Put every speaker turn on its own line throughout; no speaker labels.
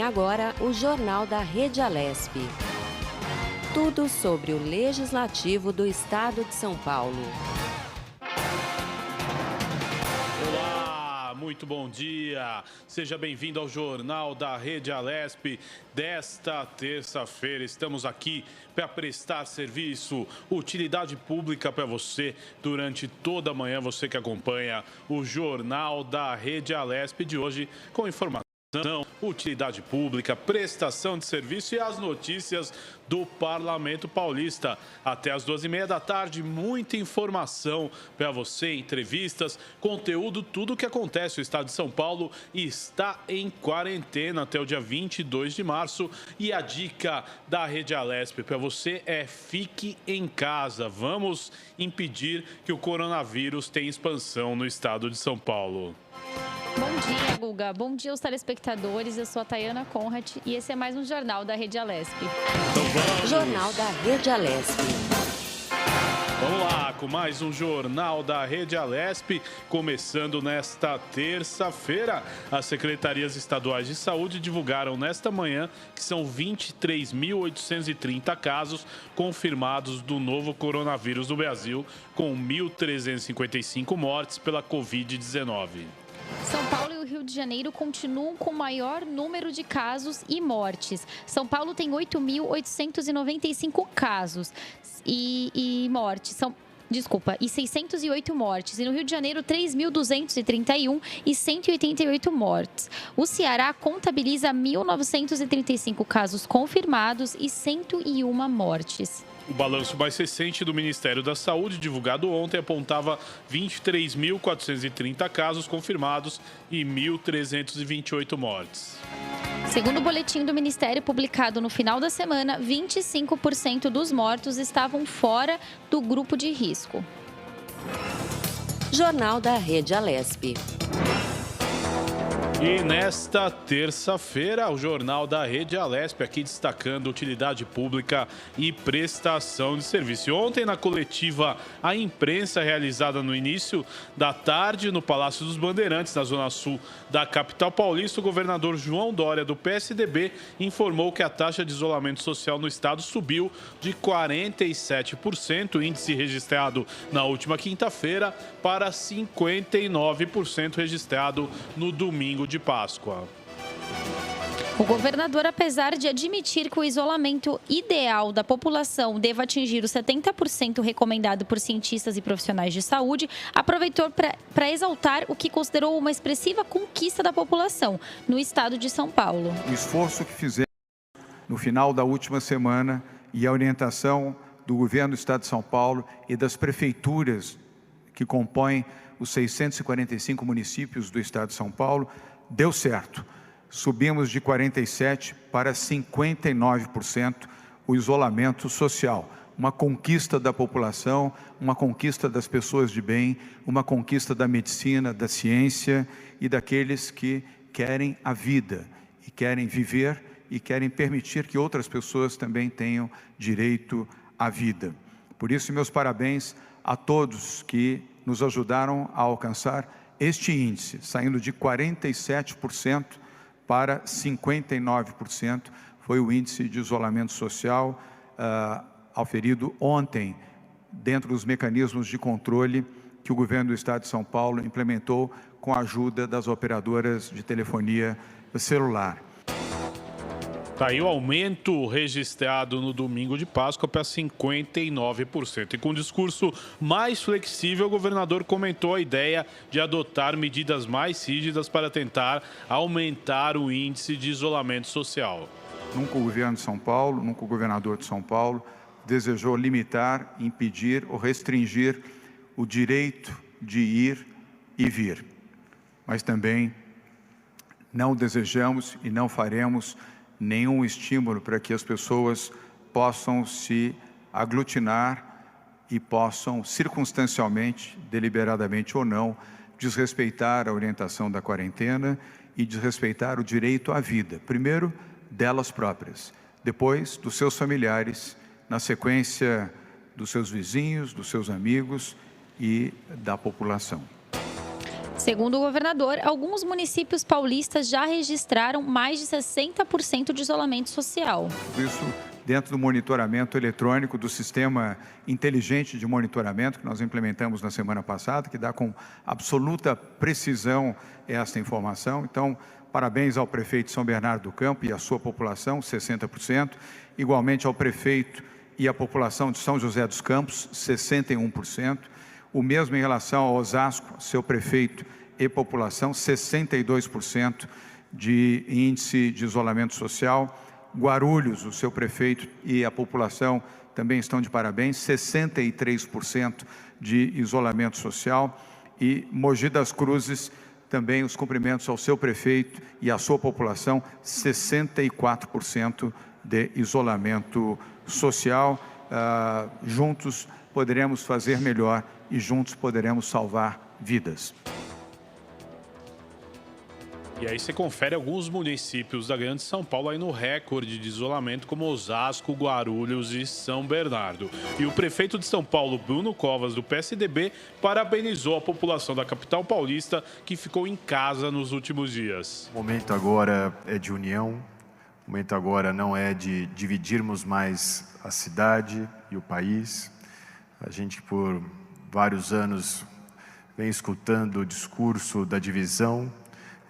Agora, o Jornal da Rede Alesp. Tudo sobre o Legislativo do Estado de São Paulo.
Olá, muito bom dia. Seja bem-vindo ao Jornal da Rede Alesp desta terça-feira. Estamos aqui para prestar serviço, utilidade pública para você durante toda a manhã. Você que acompanha o Jornal da Rede Alesp de hoje com informação, utilidade pública, prestação de serviço e as notícias do Parlamento Paulista. Até as 2h30 da tarde, muita informação para você, entrevistas, conteúdo, tudo o que acontece. O Estado de São Paulo está em quarentena até o dia 22 de março e a dica da Rede Alesp para você é: fique em casa. Vamos impedir que o coronavírus tenha expansão no Estado de São Paulo.
Bom dia, Guga. Bom dia aos telespectadores. Eu sou a Tayana Conrad e esse é mais um Jornal da Rede Alesp.
Jornal da Rede Alesp.
Vamos lá, com mais um Jornal da Rede Alesp, começando nesta terça-feira. As secretarias estaduais de saúde divulgaram nesta manhã que são 23.830 casos confirmados do novo coronavírus no Brasil, com 1.355 mortes pela Covid-19.
São Paulo e o Rio de Janeiro continuam com o maior número de casos e mortes. São Paulo tem 8.895 casos e mortes. E 608 mortes. E no Rio de Janeiro, 3.231 e 188 mortes. O Ceará contabiliza 1.935 casos confirmados e 101 mortes.
O balanço mais recente do Ministério da Saúde, divulgado ontem, apontava 23.430 casos confirmados e 1.328 mortes.
Segundo o boletim do Ministério publicado no final da semana, 25% dos mortos estavam fora do grupo de risco.
Jornal da Rede Alesp.
E nesta terça-feira, o Jornal da Rede Alesp, aqui destacando utilidade pública e prestação de serviço. E ontem, na coletiva à imprensa realizada no início da tarde no Palácio dos Bandeirantes, na zona sul da capital paulista, o governador João Dória, do PSDB, informou que a taxa de isolamento social no estado subiu de 47%, o índice registrado na última quinta-feira, para 59% registrado no domingo de Páscoa.
O governador, apesar de admitir que o isolamento ideal da população deva atingir os 70% recomendado por cientistas e profissionais de saúde, aproveitou para exaltar o que considerou uma expressiva conquista da população no estado de São Paulo.
O esforço que fizemos no final da última semana e a orientação do governo do estado de São Paulo e das prefeituras que compõem os 645 municípios do estado de São Paulo, deu certo. Subimos de 47% para 59% o isolamento social. Uma conquista da população, uma conquista das pessoas de bem, uma conquista da medicina, da ciência e daqueles que querem a vida e querem viver e querem permitir que outras pessoas também tenham direito à vida. Por isso, meus parabéns a todos que nos ajudaram a alcançar este índice, saindo de 47% para 59%, foi o índice de isolamento social auferido ontem, dentro dos mecanismos de controle que o governo do estado de São Paulo implementou com a ajuda das operadoras de telefonia celular.
Está aí o aumento registrado no domingo de Páscoa para 59%. E com um discurso mais flexível, o governador comentou a ideia de adotar medidas mais rígidas para tentar aumentar o índice de isolamento social.
Nunca o governo de São Paulo, nunca o governador de São Paulo desejou limitar, impedir ou restringir o direito de ir e vir. Mas também não desejamos e não faremos nenhum estímulo para que as pessoas possam se aglutinar e possam circunstancialmente, deliberadamente ou não, desrespeitar a orientação da quarentena e desrespeitar o direito à vida. Primeiro, delas próprias, depois dos seus familiares, na sequência dos seus vizinhos, dos seus amigos e da população.
Segundo o governador, alguns municípios paulistas já registraram mais de 60% de isolamento social.
Isso dentro do monitoramento eletrônico, do sistema inteligente de monitoramento que nós implementamos na semana passada, que dá com absoluta precisão esta informação. Então, parabéns ao prefeito de São Bernardo do Campo e à sua população, 60%. Igualmente ao prefeito e à população de São José dos Campos, 61%. O mesmo em relação ao Osasco, seu prefeito e população, 62% de índice de isolamento social. Guarulhos, o seu prefeito e a população também estão de parabéns, 63% de isolamento social. E Mogi das Cruzes, também os cumprimentos ao seu prefeito e à sua população, 64% de isolamento social. Juntos poderemos fazer melhor e juntos poderemos salvar vidas.
E aí você confere alguns municípios da Grande São Paulo aí no recorde de isolamento, como Osasco, Guarulhos e São Bernardo. E o prefeito de São Paulo, Bruno Covas, do PSDB, parabenizou a população da capital paulista que ficou em casa nos últimos dias.
O momento agora é de união, o momento agora não é de dividirmos mais a cidade e o país. A gente, por vários anos, vem escutando o discurso da divisão.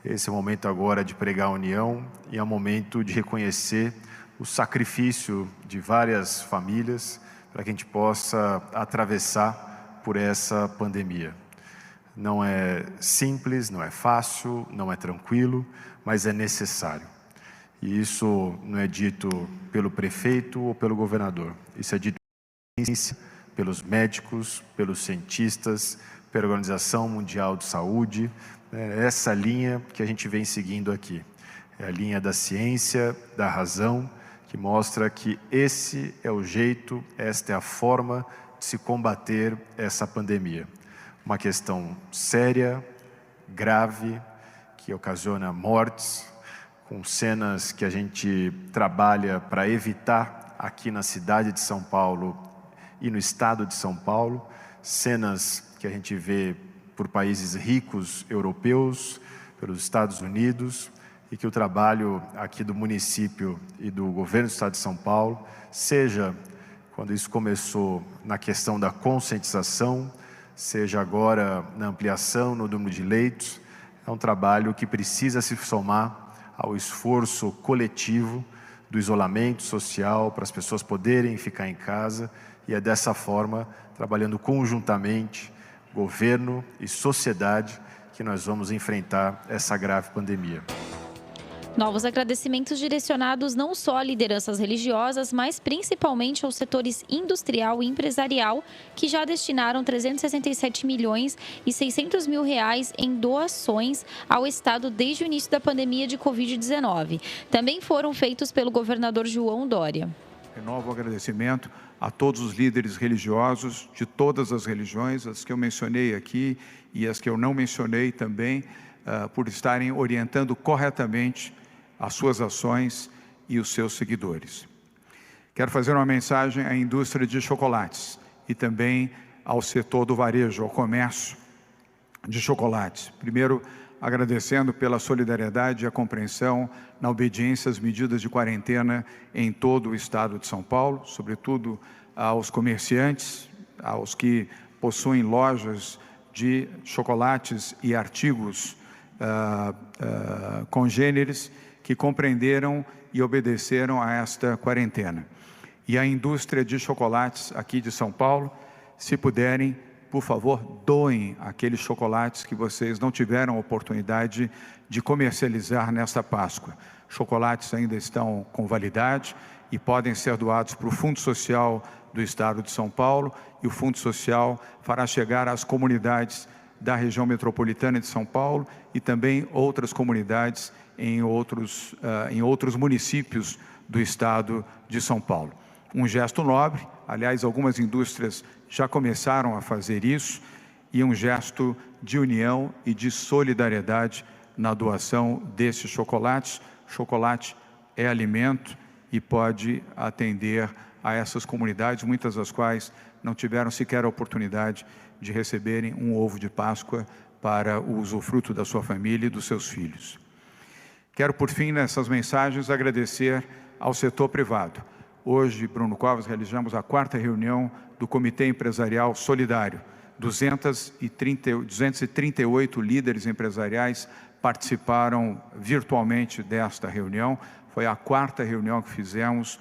Esse é o momento agora de pregar a união e é o momento de reconhecer o sacrifício de várias famílias para que a gente possa atravessar por essa pandemia. Não é simples, não é fácil, não é tranquilo, mas é necessário. E isso não é dito pelo prefeito ou pelo governador. Isso é dito pelos médicos, pelos cientistas, pela Organização Mundial de Saúde. É essa linha que a gente vem seguindo aqui. É a linha da ciência, da razão, que mostra que esse é o jeito, esta é a forma de se combater essa pandemia. Uma questão séria, grave, que ocasiona mortes, com cenas que a gente trabalha para evitar aqui na cidade de São Paulo e no estado de São Paulo, cenas que a gente vê por países ricos europeus, pelos Estados Unidos, e que o trabalho aqui do município e do governo do estado de São Paulo, seja quando isso começou na questão da conscientização, seja agora na ampliação no número de leitos, é um trabalho que precisa se somar ao esforço coletivo do isolamento social, para as pessoas poderem ficar em casa, e é dessa forma, trabalhando conjuntamente, governo e sociedade, que nós vamos enfrentar essa grave pandemia.
Novos agradecimentos direcionados não só a lideranças religiosas, mas principalmente aos setores industrial e empresarial, que já destinaram 367 milhões e 600 mil reais em doações ao Estado desde o início da pandemia de Covid-19. Também foram feitos pelo governador João Dória.
Renovo o agradecimento a todos os líderes religiosos de todas as religiões, as que eu mencionei aqui e as que eu não mencionei também, por estarem orientando corretamente as suas ações e os seus seguidores. Quero fazer uma mensagem à indústria de chocolates e também ao setor do varejo, ao comércio de chocolates. Primeiro, agradecendo pela solidariedade e a compreensão na obediência às medidas de quarentena em todo o estado de São Paulo, sobretudo aos comerciantes, aos que possuem lojas de chocolates e artigos congêneres, que compreenderam e obedeceram a esta quarentena. E a indústria de chocolates aqui de São Paulo, se puderem, por favor, doem aqueles chocolates que vocês não tiveram oportunidade de comercializar nesta Páscoa. Chocolates ainda estão com validade e podem ser doados para o Fundo Social do Estado de São Paulo, e o Fundo Social fará chegar às comunidades da região metropolitana de São Paulo e também outras comunidades em outros municípios do Estado de São Paulo. Um gesto nobre, aliás, algumas indústrias já começaram a fazer isso, e um gesto de união e de solidariedade na doação desses chocolates. Chocolate é alimento e pode atender a essas comunidades, muitas das quais não tiveram sequer a oportunidade de receberem um ovo de Páscoa para o usufruto da sua família e dos seus filhos. Quero, por fim, nessas mensagens, agradecer ao setor privado. Hoje, Bruno Covas, realizamos a 4ª reunião do Comitê Empresarial Solidário. 238 líderes empresariais participaram virtualmente desta reunião. Foi a 4ª reunião que fizemos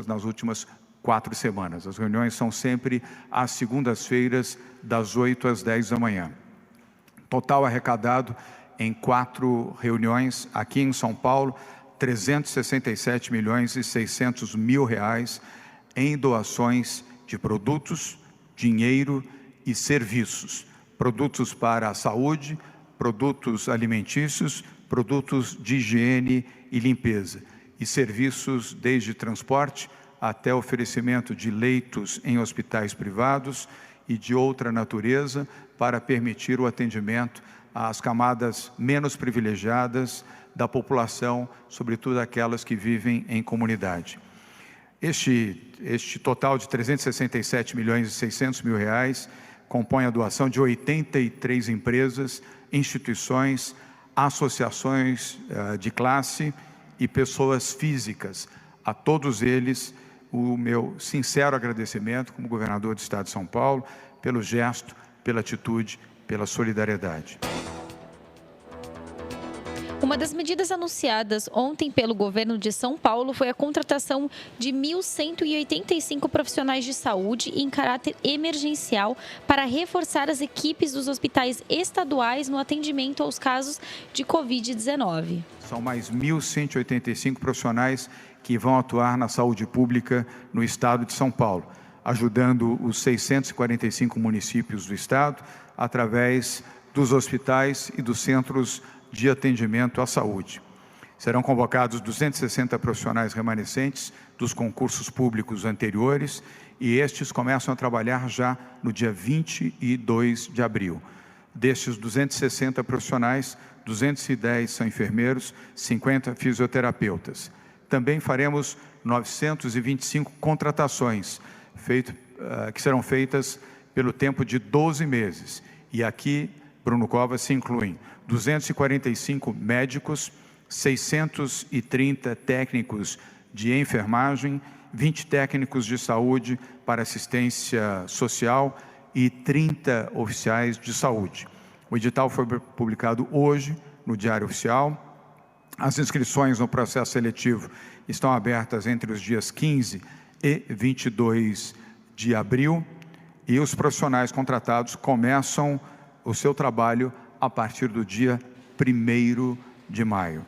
nas últimas 4 semanas. As reuniões são sempre às segundas-feiras, das 8 às 10 da manhã. Total arrecadado em 4 reuniões aqui em São Paulo, 367.600.000 reais em doações de produtos, dinheiro e serviços. Produtos para a saúde, produtos alimentícios, produtos de higiene e limpeza. E serviços desde transporte até oferecimento de leitos em hospitais privados e de outra natureza para permitir o atendimento às camadas menos privilegiadas da população, sobretudo aquelas que vivem em comunidade. Este total de 367.600.000 reais compõe a doação de 83 empresas, instituições, associações de classe e pessoas físicas. A todos eles, o meu sincero agradecimento como governador do Estado de São Paulo, pelo gesto, pela atitude, pela solidariedade.
Uma das medidas anunciadas ontem pelo governo de São Paulo foi a contratação de 1.185 profissionais de saúde em caráter emergencial para reforçar as equipes dos hospitais estaduais no atendimento aos casos de Covid-19.
São mais 1.185 profissionais que vão atuar na saúde pública no estado de São Paulo, ajudando os 645 municípios do estado através dos hospitais e dos centros de atendimento à saúde. Serão convocados 260 profissionais remanescentes dos concursos públicos anteriores e estes começam a trabalhar já no dia 22 de abril. Destes 260 profissionais, 210 são enfermeiros, 50 fisioterapeutas. Também faremos 925 contratações, que serão feitas pelo tempo de 12 meses. E aqui, Bruno Covas, se incluem 245 médicos, 630 técnicos de enfermagem, 20 técnicos de saúde para assistência social e 30 oficiais de saúde. O edital foi publicado hoje no Diário Oficial. As inscrições no processo seletivo estão abertas entre os dias 15 e 22 de abril e os profissionais contratados começam o seu trabalho a partir do dia 1º de maio.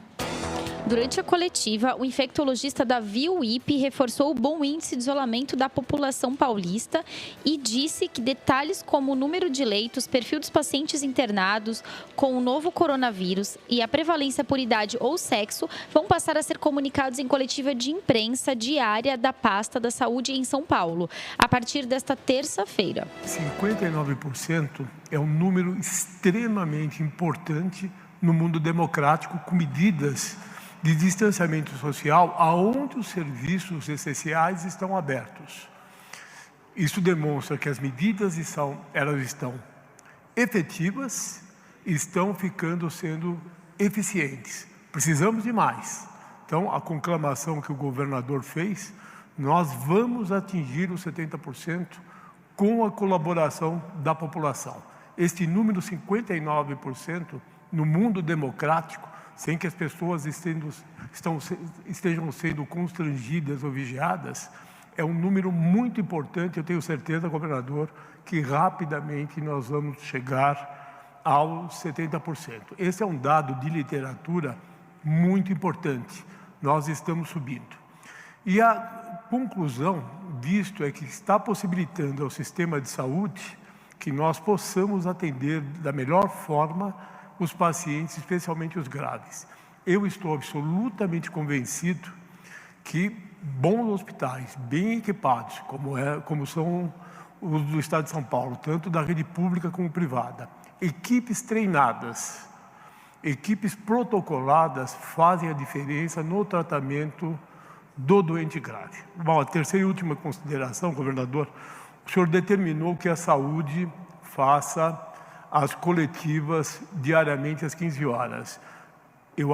Durante a coletiva, o infectologista Davi Uip reforçou o bom índice de isolamento da população paulista e disse que detalhes como o número de leitos, perfil dos pacientes internados com o novo coronavírus e a prevalência por idade ou sexo vão passar a ser comunicados em coletiva de imprensa diária da pasta da saúde em São Paulo, a partir desta terça-feira.
59% é um número extremamente importante no mundo democrático, com medidas de distanciamento social, aonde os serviços essenciais estão abertos. Isso demonstra que as medidas elas estão efetivas e estão sendo eficientes. Precisamos de mais. Então, a conclamação que o governador fez, nós vamos atingir os 70% com a colaboração da população. Este número 59% no mundo democrático, sem que as pessoas estejam sendo constrangidas ou vigiadas, é um número muito importante. Eu tenho certeza, governador, que rapidamente nós vamos chegar aos 70%. Esse é um dado de literatura muito importante. Nós estamos subindo. E a conclusão disto é que está possibilitando ao sistema de saúde que nós possamos atender da melhor forma os pacientes, especialmente os graves. Eu estou absolutamente convencido que bons hospitais, bem equipados, como são os do Estado de São Paulo, tanto da rede pública como privada, equipes treinadas, equipes protocoladas, fazem a diferença no tratamento do doente grave. Bom, a terceira e última consideração, governador, o senhor determinou que a saúde faça as coletivas diariamente às 15 horas. Eu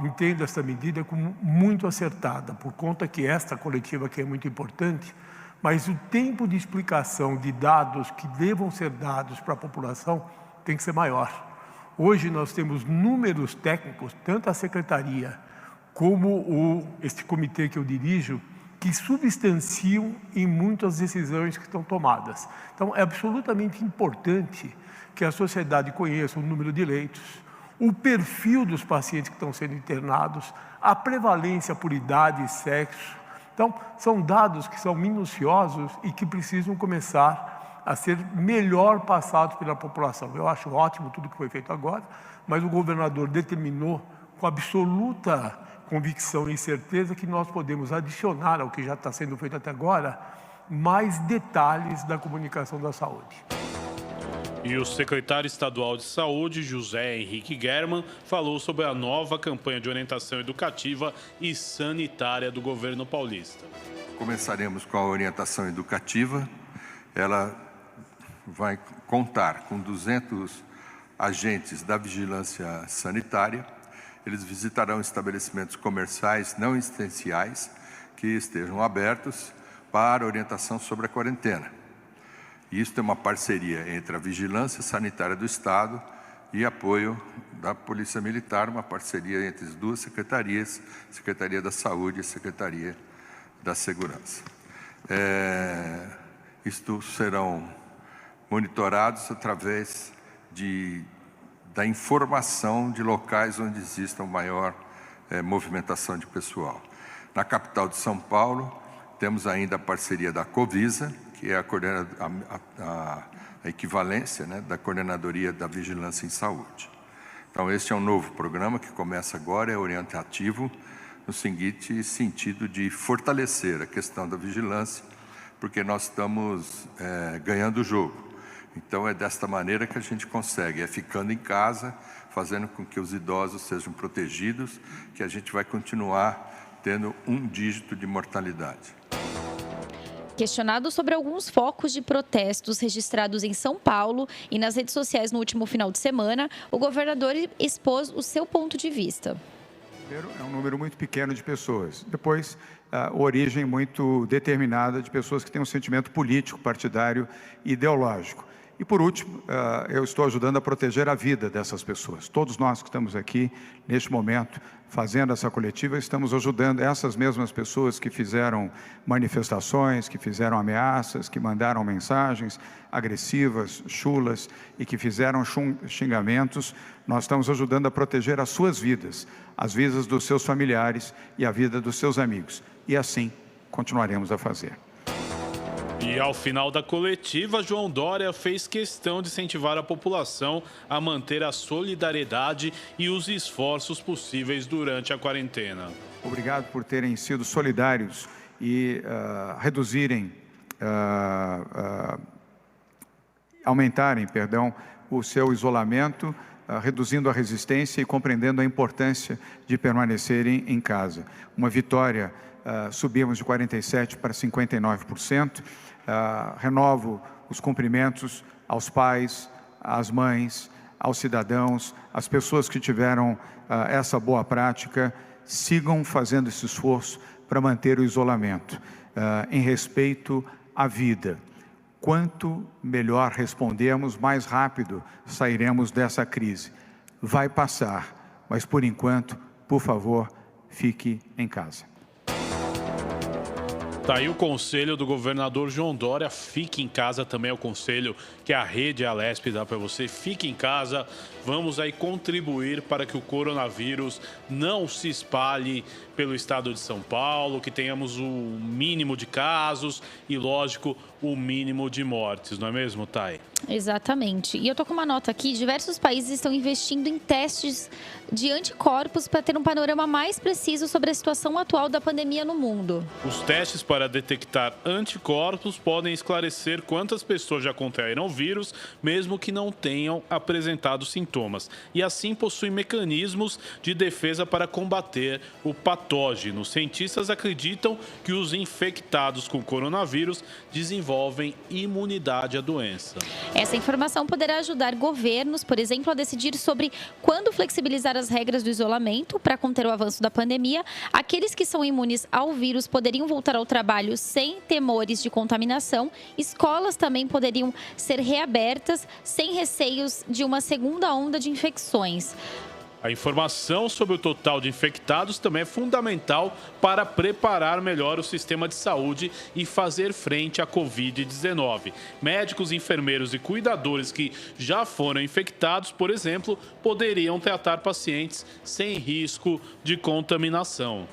entendo essa medida como muito acertada, por conta que esta coletiva aqui é muito importante, mas o tempo de explicação de dados que devam ser dados para a população tem que ser maior. Hoje nós temos números técnicos, tanto a Secretaria como este comitê que eu dirijo, que substanciam em muitas decisões que estão tomadas. Então, é absolutamente importante que a sociedade conheça o número de leitos, o perfil dos pacientes que estão sendo internados, a prevalência por idade e sexo. Então, são dados que são minuciosos e que precisam começar a ser melhor passados pela população. Eu acho ótimo tudo que foi feito agora, mas o governador determinou com absoluta convicção e certeza que nós podemos adicionar ao que já está sendo feito até agora mais detalhes da comunicação da saúde.
E o secretário estadual de Saúde, José Henrique German, falou sobre a nova campanha de orientação educativa e sanitária do governo paulista.
Começaremos com a orientação educativa. Ela vai contar com 200 agentes da vigilância sanitária. Eles visitarão estabelecimentos comerciais não essenciais que estejam abertos para orientação sobre a quarentena. Isso é uma parceria entre a Vigilância Sanitária do Estado e apoio da Polícia Militar, uma parceria entre as duas secretarias, Secretaria da Saúde e Secretaria da Segurança. Isto serão monitorados através da informação de locais onde exista maior movimentação de pessoal. Na capital de São Paulo, temos ainda a parceria da Covisa, que é a equivalência, né, da Coordenadoria da Vigilância em Saúde. Então, este é um novo programa que começa agora, é orientativo, no seguinte sentido de fortalecer a questão da vigilância, porque nós estamos ganhando o jogo. Então, é desta maneira que a gente consegue, ficando em casa, fazendo com que os idosos sejam protegidos, que a gente vai continuar tendo 1 dígito de mortalidade.
Questionado sobre alguns focos de protestos registrados em São Paulo e nas redes sociais no último final de semana, o governador expôs o seu ponto de vista.
Primeiro, é um número muito pequeno de pessoas. Depois, a origem muito determinada de pessoas que têm um sentimento político, partidário e ideológico. E, por último, eu estou ajudando a proteger a vida dessas pessoas. Todos nós que estamos aqui, neste momento, fazendo essa coletiva, estamos ajudando essas mesmas pessoas que fizeram manifestações, que fizeram ameaças, que mandaram mensagens agressivas, chulas e que fizeram xingamentos. Nós estamos ajudando a proteger as suas vidas, as vidas dos seus familiares e a vida dos seus amigos. E assim continuaremos a fazer.
E ao final da coletiva, João Dória fez questão de incentivar a população a manter a solidariedade e os esforços possíveis durante a quarentena.
Obrigado por terem sido solidários e aumentarem o seu isolamento, reduzindo a resistência e compreendendo a importância de permanecerem em casa. Uma vitória, subimos de 47% para 59%. Renovo os cumprimentos aos pais, às mães, aos cidadãos, às pessoas que tiveram essa boa prática. Sigam fazendo esse esforço para manter o isolamento, em respeito à vida. Quanto melhor respondemos, mais rápido sairemos dessa crise. Vai passar, mas por enquanto, por favor, fique em casa.
Tá aí o conselho do governador João Dória. Fique em casa, também é o conselho que a Rede Alesp dá para você. Fique em casa, vamos aí contribuir para que o coronavírus não se espalhe pelo estado de São Paulo, que tenhamos o mínimo de casos e, lógico, o mínimo de mortes, não é mesmo, Thay?
Exatamente. E eu tô com uma nota aqui, diversos países estão investindo em testes de anticorpos para ter um panorama mais preciso sobre a situação atual da pandemia no mundo.
Os testes para detectar anticorpos podem esclarecer quantas pessoas já contraíram o vírus, mesmo que não tenham apresentado sintomas. E assim possuem mecanismos de defesa para combater o patógeno. Cientistas acreditam que os infectados com coronavírus desenvolvem imunidade à doença.
Essa informação poderá ajudar governos, por exemplo, a decidir sobre quando flexibilizar as regras do isolamento para conter o avanço da pandemia. Aqueles que são imunes ao vírus poderiam voltar ao trabalho sem temores de contaminação. Escolas também poderiam ser reabertas sem receios de uma segunda onda de infecções.
A informação sobre o total de infectados também é fundamental para preparar melhor o sistema de saúde e fazer frente à Covid-19. Médicos, enfermeiros e cuidadores que já foram infectados, por exemplo, poderiam tratar pacientes sem risco de contaminação.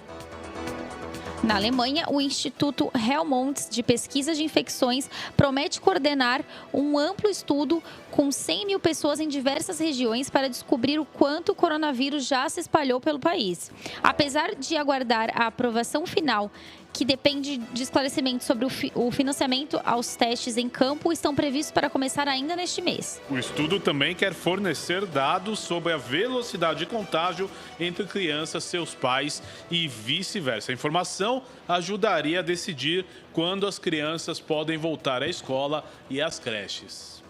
Na Alemanha, o Instituto Helmholtz de Pesquisa de Infecções promete coordenar um amplo estudo com 100 mil pessoas em diversas regiões para descobrir o quanto o coronavírus já se espalhou pelo país. Apesar de aguardar a aprovação final, que depende de esclarecimento sobre o financiamento aos testes em campo, estão previstos para começar ainda neste mês.
O estudo também quer fornecer dados sobre a velocidade de contágio entre crianças, seus pais e vice-versa. A informação ajudaria a decidir quando as crianças podem voltar à escola e às creches.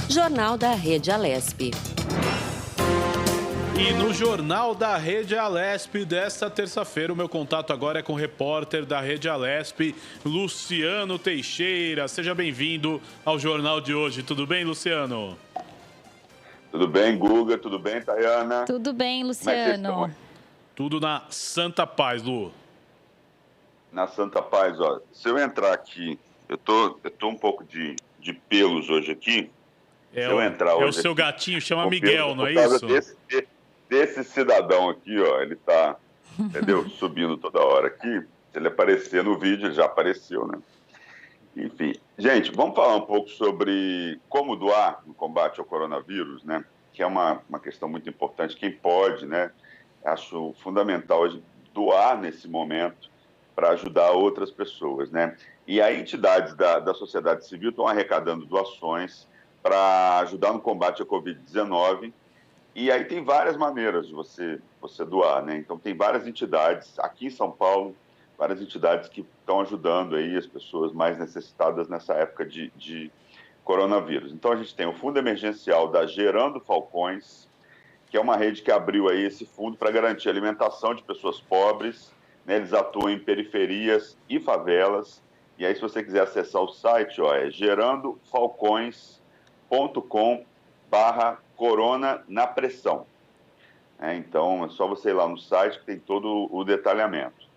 Jornal da Rede Alesp.
E no Jornal da Rede Alesp desta terça-feira, o meu contato agora é com o repórter da Rede Alesp, Luciano Teixeira. Seja bem-vindo ao Jornal de hoje. Tudo bem, Luciano?
Tudo bem, Guga? Tudo bem, Tayana?
Tudo bem, Luciano.
Tudo na Santa Paz, Lu.
Na Santa Paz, ó. Se eu entrar aqui, eu tô um pouco de pelos hoje aqui.
Se eu entrar hoje o seu aqui, gatinho, chama Miguel, não é isso?
Desse cidadão aqui, ó, ele tá, entendeu? Subindo toda hora aqui. Se ele aparecer no vídeo, ele já apareceu, né? Enfim, gente, vamos falar um pouco sobre como doar no combate ao coronavírus, né? Que é uma questão muito importante. Quem pode, né? Acho fundamental doar nesse momento para ajudar outras pessoas, né? E aí entidades da sociedade civil estão arrecadando doações para ajudar no combate à Covid-19. E aí tem várias maneiras de você doar, né? Então tem várias entidades aqui em São Paulo, várias entidades que estão ajudando aí as pessoas mais necessitadas nessa época de coronavírus. Então a gente tem o Fundo Emergencial da Gerando Falcões, que é uma rede que abriu aí esse fundo para garantir a alimentação de pessoas pobres, né? Eles atuam em periferias e favelas. E aí se você quiser acessar o site, ó, é gerandofalcões.com/corona na pressão. Então, é só você ir lá no site que tem todo o detalhamento.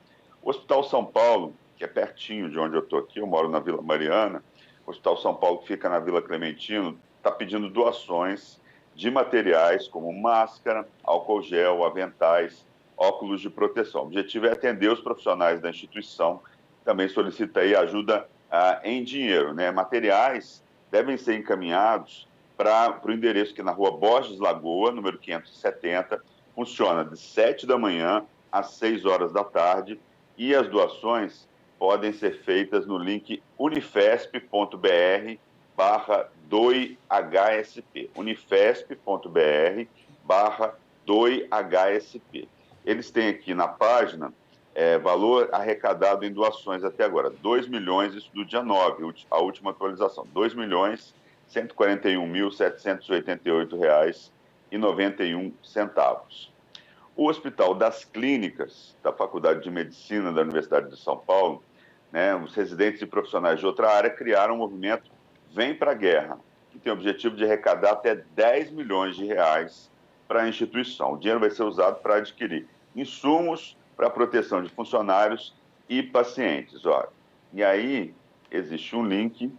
O Hospital São Paulo, que é pertinho de onde eu estou aqui, eu moro na Vila Mariana, o Hospital São Paulo, que fica na Vila Clementino, está pedindo doações de materiais como máscara, álcool gel, aventais, óculos de proteção. O objetivo é atender os profissionais da instituição, também solicita aí ajuda em dinheiro, né? Materiais devem ser encaminhados para o endereço que na rua Borges Lagoa, número 570, funciona de 7 da manhã às 6 horas da tarde e as doações podem ser feitas no link unifesp.br/doe-hsp, unifesp.br/doe-hsp. Eles têm aqui na página valor arrecadado em doações até agora, 2 milhões, isso do dia 9, a última atualização, R$2.141.788,91. O Hospital das Clínicas, da Faculdade de Medicina da Universidade de São Paulo, né, os residentes e profissionais de outra área criaram um movimento Vem pra Guerra, que tem o objetivo de arrecadar até R$10 milhões para a instituição. O dinheiro vai ser usado para adquirir insumos para a proteção de funcionários e pacientes. Ó. E aí existe um link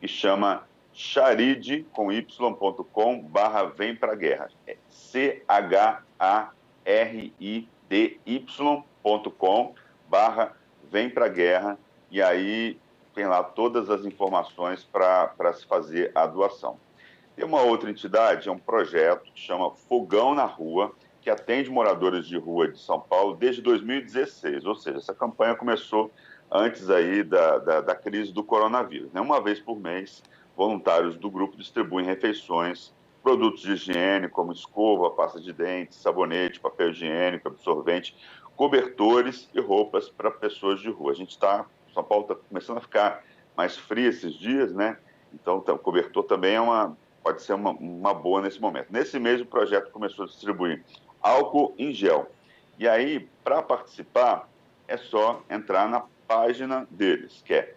que chama charide.com/vem pra guerra. É CHARIDY.com/vem pra guerra. E aí tem lá todas as informações para se fazer a doação. Tem uma outra entidade, é um projeto que chama Fogão na Rua, que atende moradores de rua de São Paulo desde 2016, ou seja, essa campanha começou antes aí da crise do coronavírus, né? Uma vez por mês, voluntários do grupo distribuem refeições, produtos de higiene como escova, pasta de dentes, sabonete, papel higiênico, absorvente, cobertores e roupas para pessoas de rua. São Paulo está começando a ficar mais frio esses dias, né? Então, o cobertor também pode ser uma boa nesse momento. Nesse mês, o projeto começou a distribuir álcool em gel. E aí, para participar, é só entrar na página deles, que é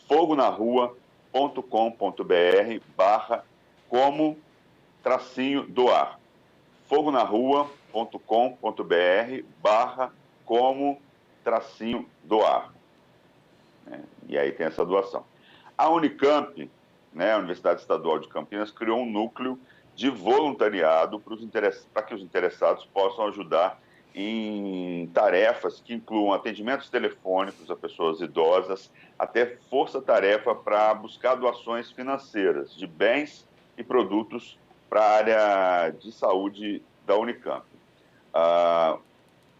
fogonarrua.com.br/como-doar. fogonarrua.com.br/como-doar. E aí tem essa doação. A Unicamp, né, a Universidade Estadual de Campinas, criou um núcleo de voluntariado para que os interessados possam ajudar em tarefas que incluam atendimentos telefônicos a pessoas idosas, até força-tarefa para buscar doações financeiras de bens e produtos para a área de saúde da Unicamp.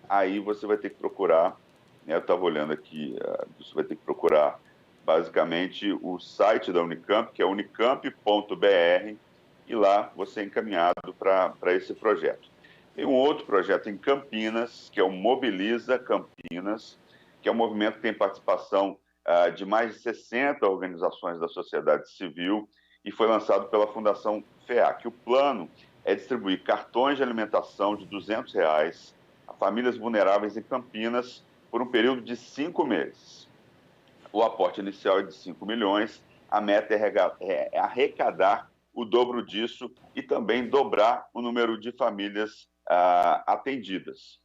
Aí você vai ter que procurar, né, eu estava olhando aqui, você vai ter que procurar basicamente o site da Unicamp, que é unicamp.br, e lá você é encaminhado para esse projeto. Tem um outro projeto em Campinas, que é o Mobiliza Campinas, que é um movimento que tem participação de mais de 60 organizações da sociedade civil e foi lançado pela Fundação FEAC. O plano é distribuir cartões de alimentação de R$200 a famílias vulneráveis em Campinas por um período de 5 meses. O aporte inicial é de 5 milhões, a meta é arrecadar o dobro disso e também dobrar o número de famílias atendidas.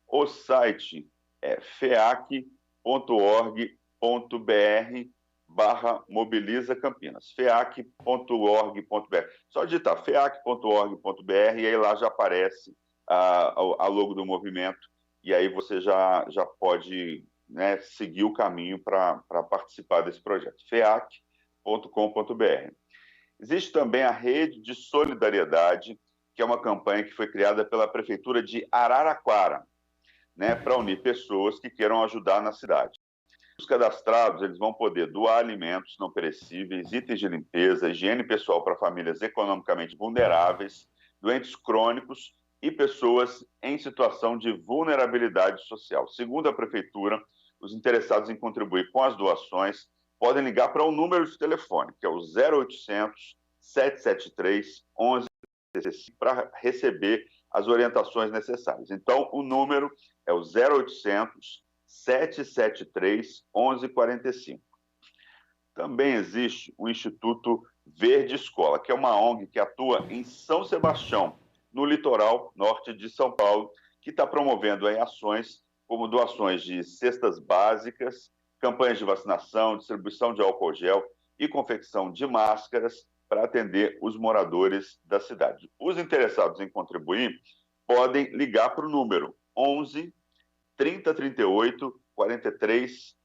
O site é feac.org.br/mobiliza Campinas, feac.org.br. Só digitar feac.org.br e aí lá já aparece a logo do movimento e aí você já pode, né, seguir o caminho para participar desse projeto, feac.com.br. Existe também a Rede de Solidariedade, que é uma campanha que foi criada pela Prefeitura de Araraquara, né, para unir pessoas que queiram ajudar na cidade. Os cadastrados eles vão poder doar alimentos não perecíveis, itens de limpeza, higiene pessoal para famílias economicamente vulneráveis, doentes crônicos e pessoas em situação de vulnerabilidade social. Segundo a Prefeitura, os interessados em contribuir com as doações podem ligar para um número de telefone, que é o 0800 773 11 para receber as orientações necessárias. Então, o número é o 0800 773 1145. Também existe o Instituto Verde Escola, que é uma ONG que atua em São Sebastião, no litoral norte de São Paulo, que está promovendo aí ações como doações de cestas básicas, campanhas de vacinação, distribuição de álcool gel e confecção de máscaras para atender os moradores da cidade. Os interessados em contribuir podem ligar para o número 11 3038 4300.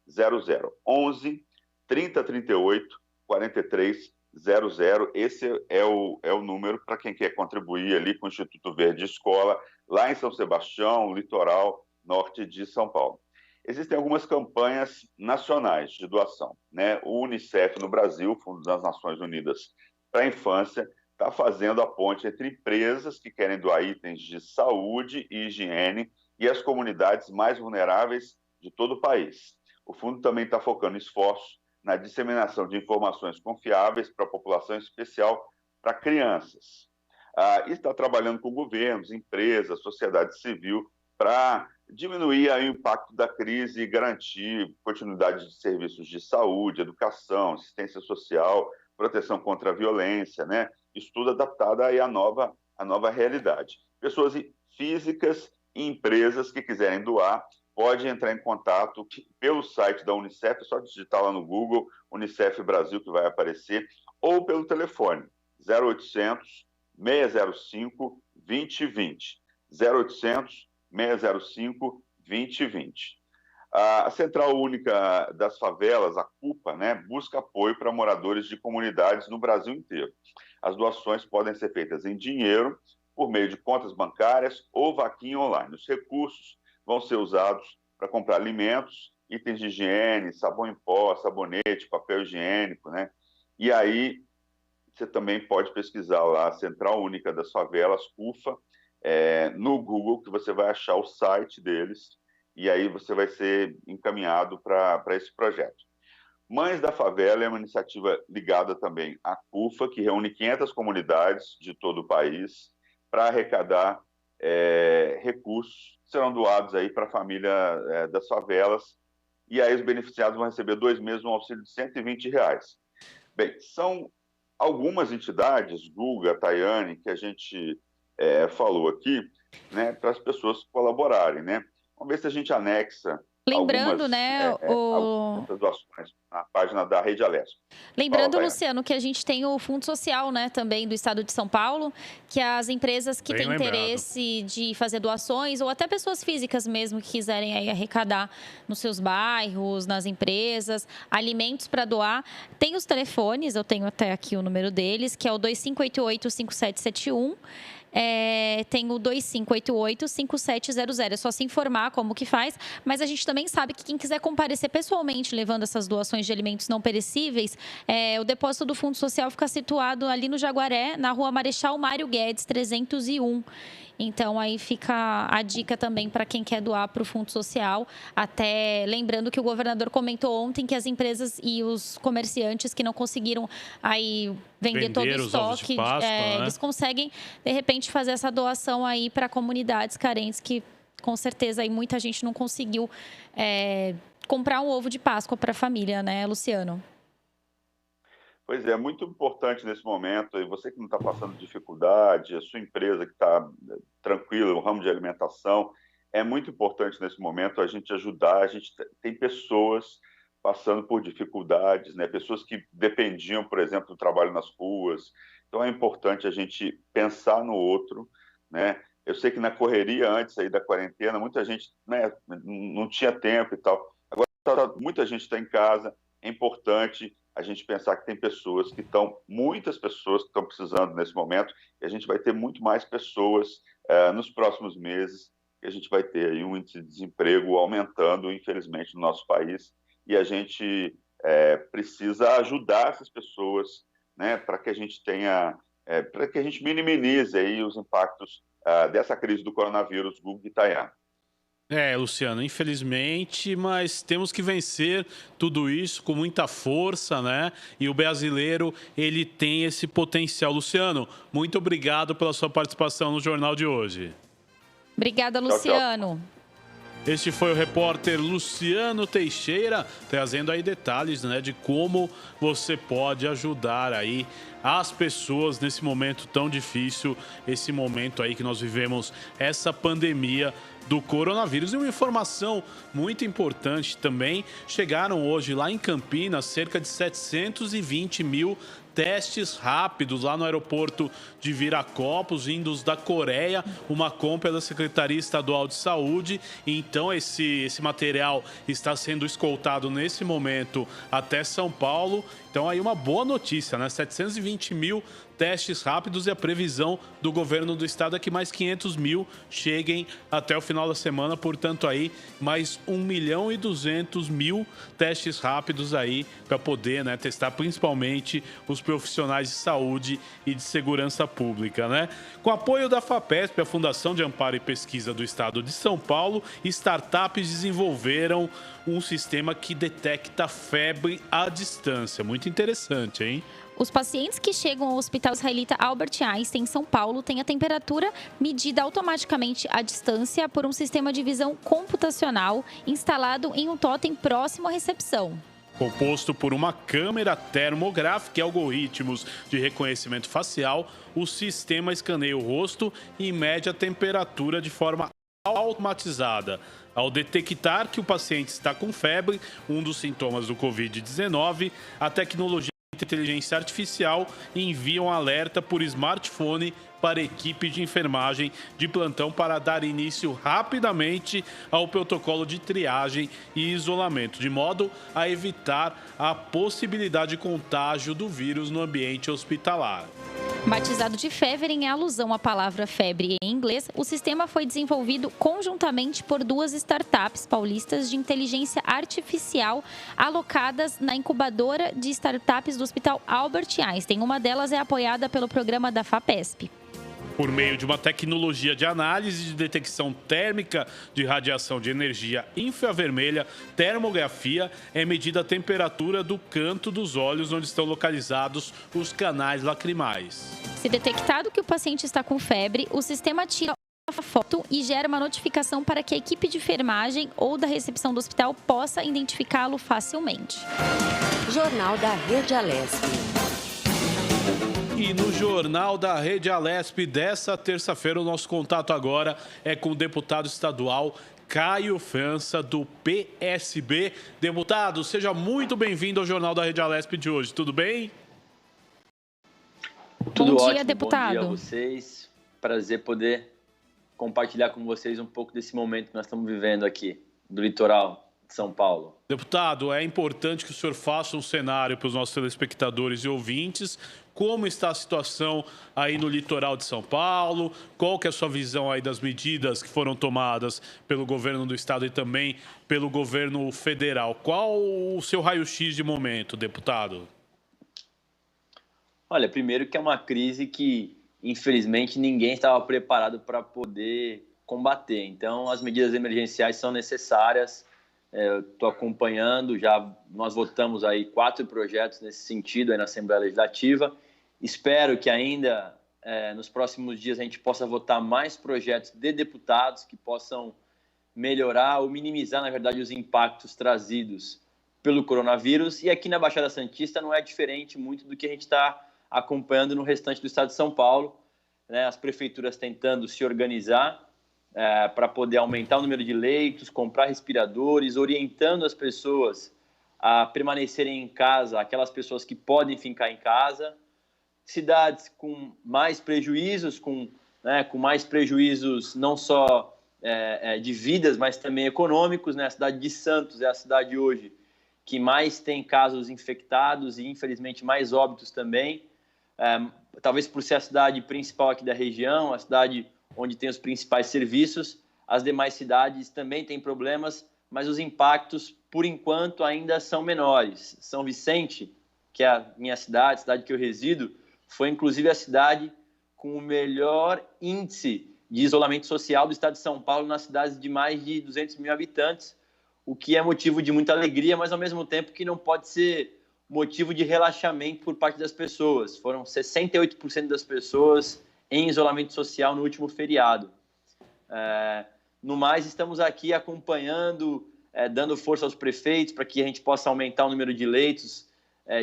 11 3038 4300. Esse é o número para quem quer contribuir ali com o Instituto Verde Escola, lá em São Sebastião, litoral norte de São Paulo. Existem algumas campanhas nacionais de doação, né? O Unicef no Brasil, Fundo das Nações Unidas para a Infância, está fazendo a ponte entre empresas que querem doar itens de saúde e higiene e as comunidades mais vulneráveis de todo o país. O fundo também está focando esforços na disseminação de informações confiáveis para a população, em especial para crianças. E está trabalhando com governos, empresas, sociedade civil, para diminuir aí o impacto da crise e garantir continuidade de serviços de saúde, educação, assistência social, proteção contra a violência, né? Isso tudo adaptado aí à nova realidade. Pessoas físicas e empresas que quiserem doar podem entrar em contato pelo site da Unicef, é só digitar lá no Google, Unicef Brasil, que vai aparecer, ou pelo telefone, 0800 605 2020. 0800 605 2020. A Central Única das Favelas, a CUPA, né, busca apoio para moradores de comunidades no Brasil inteiro. As doações podem ser feitas em dinheiro por meio de contas bancárias ou vaquinha online. Os recursos vão ser usados para comprar alimentos, itens de higiene, sabão em pó, sabonete, papel higiênico, né? E aí você também pode pesquisar lá a Central Única das Favelas, CUFA, no Google, que você vai achar o site deles, e aí você vai ser encaminhado para esse projeto. Mães da Favela é uma iniciativa ligada também à CUFA, que reúne 500 comunidades de todo o país para arrecadar recursos que serão doados aí para a família das favelas, e aí os beneficiados vão receber 2 meses um auxílio de R$120. Bem, são algumas entidades, Guga, Tayane, que a gente falou aqui, né, para as pessoas colaborarem, né? Vamos ver se a gente anexa
Lembrando,
algumas doações na página da Rede Alesp.
Lembrando, Luciano, que a gente tem o Fundo Social, né, também do Estado de São Paulo, que as empresas que têm interesse de fazer doações, ou até pessoas físicas mesmo que quiserem aí arrecadar nos seus bairros, nas empresas, alimentos para doar, tem os telefones, eu tenho até aqui o número deles, que é o 2588-5771. Tem o 2588-5700. É só se informar como que faz, mas a gente também sabe que quem quiser comparecer pessoalmente levando essas doações de alimentos não perecíveis, o depósito do Fundo Social fica situado ali no Jaguaré, na rua Marechal Mário Guedes, 301. Então, aí fica a dica também para quem quer doar para o Fundo Social. Até lembrando que o governador comentou ontem que as empresas e os comerciantes que não conseguiram aí vender todo o estoque, eles conseguem, de repente, fazer essa doação aí para comunidades carentes que, com certeza, aí muita gente não conseguiu comprar um ovo de Páscoa para a família, né, Luciano?
Pois é, muito importante nesse momento, e você que não está passando dificuldade, a sua empresa que está tranquila, o ramo de alimentação, é muito importante nesse momento a gente ajudar. A gente tem pessoas passando por dificuldades, né? Pessoas que dependiam, por exemplo, do trabalho nas ruas. Então é importante a gente pensar no outro, né? Eu sei que na correria antes aí da quarentena, muita gente, né, não tinha tempo e tal. Agora muita gente está em casa, é importante a gente pensar que tem muitas pessoas que estão precisando nesse momento, e a gente vai ter muito mais pessoas nos próximos meses, e a gente vai ter aí um índice de desemprego aumentando, infelizmente, no nosso país, e a gente precisa ajudar essas pessoas, né, para que a gente para que a gente minimize aí os impactos dessa crise do coronavírus, Guga e Tayane.
Luciano, infelizmente, mas temos que vencer tudo isso com muita força, né? E o brasileiro, ele tem esse potencial. Luciano, muito obrigado pela sua participação no Jornal de hoje.
Obrigada, Luciano.
Tchau, tchau.
Este foi o repórter Luciano Teixeira, trazendo aí detalhes, né, de como você pode ajudar aí as pessoas nesse momento tão difícil, esse momento aí que nós vivemos, essa pandemia do coronavírus. E uma informação muito importante também, chegaram hoje lá em Campinas cerca de 720 mil testes rápidos lá no aeroporto de Viracopos, vindos da Coreia, uma compra da Secretaria Estadual de Saúde. Então esse material está sendo escoltado nesse momento até São Paulo. Então aí uma boa notícia, né? 720 mil testes rápidos, e a previsão do governo do estado é que mais 500 mil cheguem até o final da semana. Portanto, aí mais 1.200.000 testes rápidos aí para poder, né, testar principalmente os profissionais de saúde e de segurança pública, né? Com apoio da FAPESP, a Fundação de Amparo e Pesquisa do Estado de São Paulo, startups desenvolveram um sistema que detecta febre à distância. Muito interessante, hein?
Os pacientes que chegam ao Hospital Israelita Albert Einstein, em São Paulo, têm a temperatura medida automaticamente à distância por um sistema de visão computacional instalado em um totem próximo à recepção.
Composto por uma câmera termográfica e algoritmos de reconhecimento facial, o sistema escaneia o rosto e mede a temperatura de forma automatizada. Ao detectar que o paciente está com febre, um dos sintomas do Covid-19, a tecnologia de inteligência artificial envia um alerta por smartphone para a equipe de enfermagem de plantão para dar início rapidamente ao protocolo de triagem e isolamento, de modo a evitar a possibilidade de contágio do vírus no ambiente hospitalar.
Batizado de Fever em alusão à palavra febre em inglês, o sistema foi desenvolvido conjuntamente por 2 startups paulistas de inteligência artificial alocadas na incubadora de startups do Hospital Albert Einstein. Uma delas é apoiada pelo programa da FAPESP.
Por meio de uma tecnologia de análise de detecção térmica de radiação de energia infravermelha, termografia, é medida a temperatura do canto dos olhos onde estão localizados os canais lacrimais.
Se detectado que o paciente está com febre, o sistema tira a foto e gera uma notificação para que a equipe de enfermagem ou da recepção do hospital possa identificá-lo facilmente.
Jornal da Rede Alesp.
E no Jornal da Rede Alesp dessa terça-feira, o nosso contato agora é com o deputado estadual Caio França, do PSB. Deputado, seja muito bem-vindo ao Jornal da Rede Alesp de hoje. Tudo bem?
Tudo
Bom dia,
ótimo.
deputado.
Bom dia a vocês. Prazer poder compartilhar com vocês um pouco desse momento que nós estamos vivendo aqui, do litoral de São Paulo.
Deputado, é importante que o senhor faça um cenário para os nossos telespectadores e ouvintes. Como está a situação aí no litoral de São Paulo? Qual que é a sua visão aí das medidas que foram tomadas pelo governo do estado e também pelo governo federal? Qual o seu raio-x de momento, deputado?
Olha, primeiro que é uma crise que, infelizmente, ninguém estava preparado para poder combater. Então, as medidas emergenciais são necessárias. Estou acompanhando, nós votamos aí 4 projetos nesse sentido aí na Assembleia Legislativa. Espero que ainda nos próximos dias a gente possa votar mais projetos de deputados que possam melhorar ou minimizar, na verdade, os impactos trazidos pelo coronavírus. E aqui na Baixada Santista não é diferente muito do que a gente está acompanhando no restante do estado de São Paulo, né? As prefeituras tentando se organizar para poder aumentar o número de leitos, comprar respiradores, orientando as pessoas a permanecerem em casa, aquelas pessoas que podem ficar em casa. Cidades com mais prejuízos, com mais prejuízos não só de vidas, mas também econômicos, né? A cidade de Santos é a cidade hoje que mais tem casos infectados e, infelizmente, mais óbitos também. Talvez por ser a cidade principal aqui da região, a cidade onde tem os principais serviços. As demais cidades também têm problemas, mas os impactos, por enquanto, ainda são menores. São Vicente, que é a minha cidade que eu resido, foi inclusive a cidade com o melhor índice de isolamento social do estado de São Paulo, nas cidades de mais de 200 mil habitantes, o que é motivo de muita alegria, mas ao mesmo tempo que não pode ser motivo de relaxamento por parte das pessoas. Foram 68% das pessoas em isolamento social no último feriado. No mais, estamos aqui acompanhando, dando força aos prefeitos para que a gente possa aumentar o número de leitos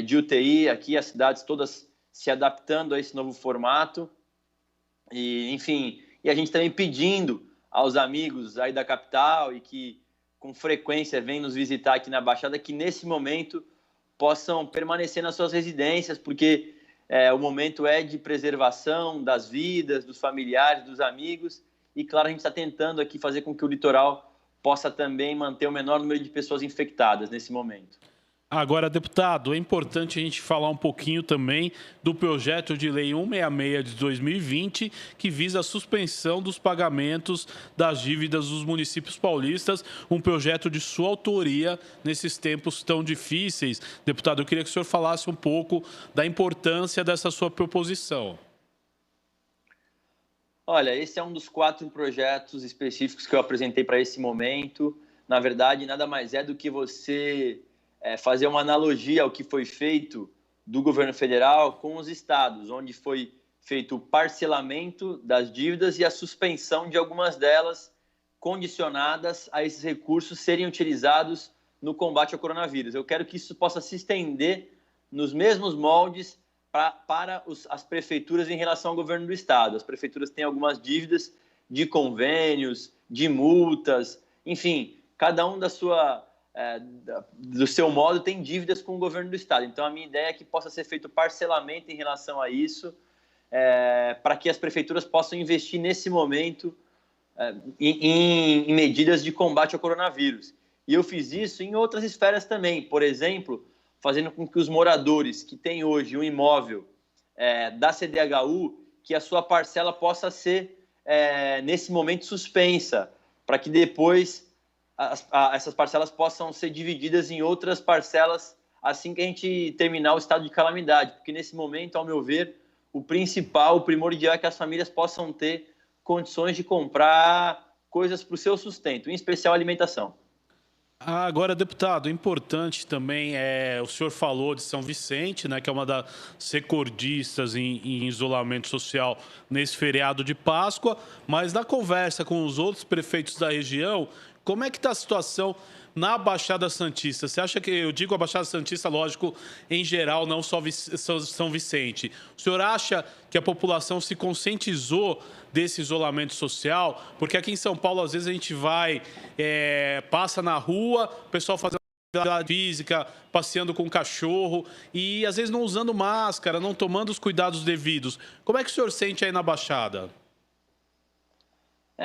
de UTI, aqui as cidades todas se adaptando a esse novo formato. E, enfim, e a gente também pedindo aos amigos aí da capital e que com frequência vêm nos visitar aqui na Baixada, que nesse momento possam permanecer nas suas residências, porque o momento é de preservação das vidas, dos familiares, dos amigos. E, claro, a gente está tentando aqui fazer com que o litoral possa também manter o menor número de pessoas infectadas nesse momento.
Agora, deputado, é importante a gente falar um pouquinho também do projeto de lei 166 de 2020, que visa a suspensão dos pagamentos das dívidas dos municípios paulistas, um projeto de sua autoria nesses tempos tão difíceis. Deputado, eu queria que o senhor falasse um pouco da importância dessa sua proposição.
Olha, esse é um dos 4 projetos específicos que eu apresentei para esse momento. Na verdade, nada mais é do que você fazer uma analogia ao que foi feito do governo federal com os estados, onde foi feito o parcelamento das dívidas e a suspensão de algumas delas, condicionadas a esses recursos serem utilizados no combate ao coronavírus. Eu quero que isso possa se estender nos mesmos moldes para as prefeituras em relação ao governo do estado. As prefeituras têm algumas dívidas de convênios, de multas, enfim, cada um do seu modo tem dívidas com o governo do estado. Então, a minha ideia é que possa ser feito parcelamento em relação a isso, para que as prefeituras possam investir nesse momento em medidas de combate ao coronavírus. E eu fiz isso em outras esferas também. Por exemplo, fazendo com que os moradores que têm hoje um imóvel da CDHU, que a sua parcela possa ser, nesse momento, suspensa, para que depois essas parcelas possam ser divididas em outras parcelas assim que a gente terminar o estado de calamidade. Porque, nesse momento, ao meu ver, o primordial é que as famílias possam ter condições de comprar coisas para o seu sustento, em especial alimentação.
Agora, deputado, importante também, o senhor falou de São Vicente, né, que é uma das recordistas em isolamento social nesse feriado de Páscoa, mas na conversa com os outros prefeitos da região, como é que está a situação na Baixada Santista? Você acha que, eu digo a Baixada Santista, lógico, em geral, não só São Vicente. O senhor acha que a população se conscientizou desse isolamento social? Porque aqui em São Paulo, às vezes, a gente vai, passa na rua, o pessoal fazendo atividade física, passeando com o cachorro e, às vezes, não usando máscara, não tomando os cuidados devidos. Como é que o senhor sente aí na Baixada?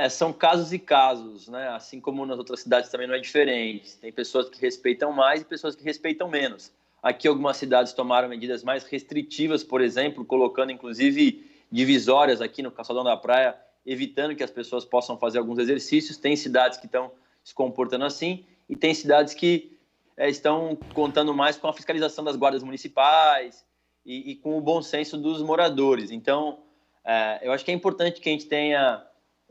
São casos e casos, né? Assim como nas outras cidades também não é diferente. Tem pessoas que respeitam mais e pessoas que respeitam menos. Aqui algumas cidades tomaram medidas mais restritivas, por exemplo, colocando inclusive divisórias aqui no calçadão da praia, evitando que as pessoas possam fazer alguns exercícios. Tem cidades que estão se comportando assim e tem cidades que estão contando mais com a fiscalização das guardas municipais e com o bom senso dos moradores. Então, eu acho que é importante que a gente tenha,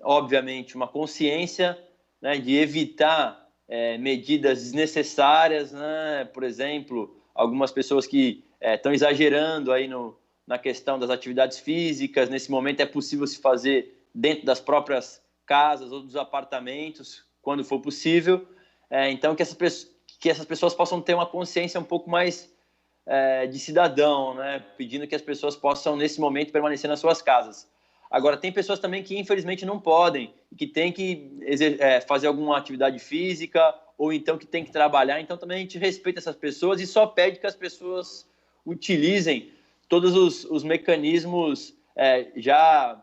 obviamente, uma consciência, né, de evitar medidas desnecessárias, né? Por exemplo, algumas pessoas que estão exagerando aí na questão das atividades físicas. Nesse momento é possível se fazer dentro das próprias casas ou dos apartamentos, quando for possível. Então, que essas pessoas possam ter uma consciência um pouco mais de cidadão, né? Pedindo que as pessoas possam, nesse momento, permanecer nas suas casas. Agora, tem pessoas também que, infelizmente, não podem, que têm que fazer alguma atividade física ou então que têm que trabalhar. Então, também a gente respeita essas pessoas e só pede que as pessoas utilizem todos os mecanismos já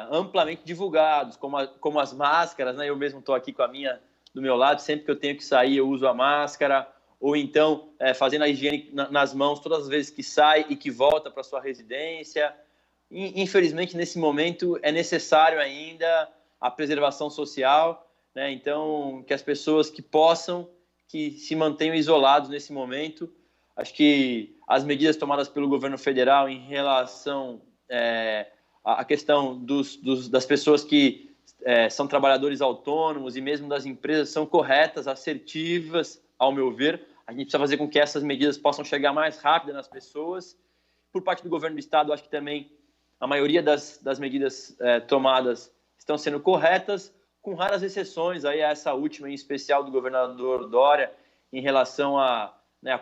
amplamente divulgados, como as máscaras, né? Eu mesmo estou aqui com a minha do meu lado, sempre que eu tenho que sair eu uso a máscara, ou então fazendo a higiene nas mãos todas as vezes que sai e que volta para sua residência. Infelizmente, nesse momento, é necessário ainda a preservação social, né? Então, que as pessoas que se mantenham isolados nesse momento. Acho que as medidas tomadas pelo governo federal em relação à questão das pessoas que são trabalhadores autônomos e mesmo das empresas são corretas, assertivas, ao meu ver. A gente precisa fazer com que essas medidas possam chegar mais rápido nas pessoas. Por parte do governo do estado, acho que também a maioria das medidas tomadas estão sendo corretas, com raras exceções, aí essa última em especial do governador Dória, em relação a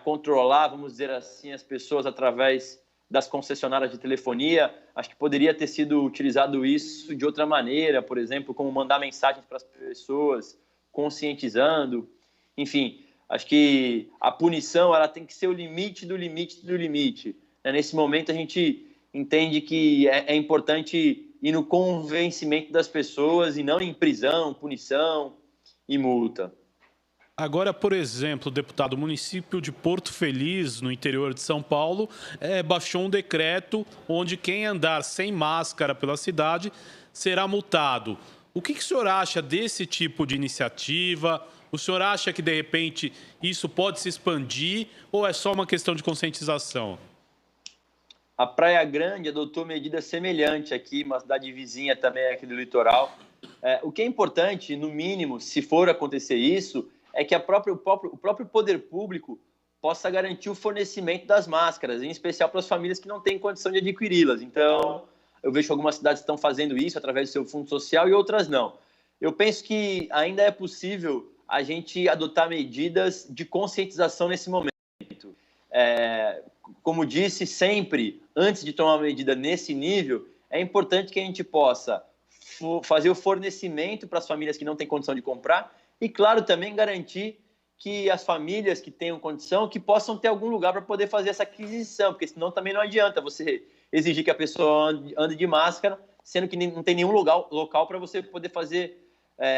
controlar, vamos dizer assim, as pessoas através das concessionárias de telefonia. Acho que poderia ter sido utilizado isso de outra maneira, por exemplo, como mandar mensagens para as pessoas, conscientizando. Enfim, acho que a punição ela tem que ser o limite do limite do limite. Nesse momento, a gente entende que é importante ir no convencimento das pessoas e não em prisão, punição e multa.
Agora, por exemplo, deputado, o município de Porto Feliz, no interior de São Paulo, baixou um decreto onde quem andar sem máscara pela cidade será multado. O que o senhor acha desse tipo de iniciativa? O senhor acha que, de repente, isso pode se expandir ou é só uma questão de conscientização?
A Praia Grande adotou medida semelhante aqui, uma cidade vizinha também aqui do litoral. O que é importante, no mínimo, se for acontecer isso, é que o próprio poder público possa garantir o fornecimento das máscaras, em especial para as famílias que não têm condição de adquiri-las. Então, eu vejo que algumas cidades estão fazendo isso através do seu fundo social e outras não. Eu penso que ainda é possível a gente adotar medidas de conscientização nesse momento. Como disse, sempre, antes de tomar uma medida nesse nível, é importante que a gente possa fazer o fornecimento para as famílias que não têm condição de comprar e, claro, também garantir que as famílias que tenham condição, que possam ter algum lugar para poder fazer essa aquisição, porque senão também não adianta você exigir que a pessoa ande de máscara, sendo que não tem nenhum local para você poder fazer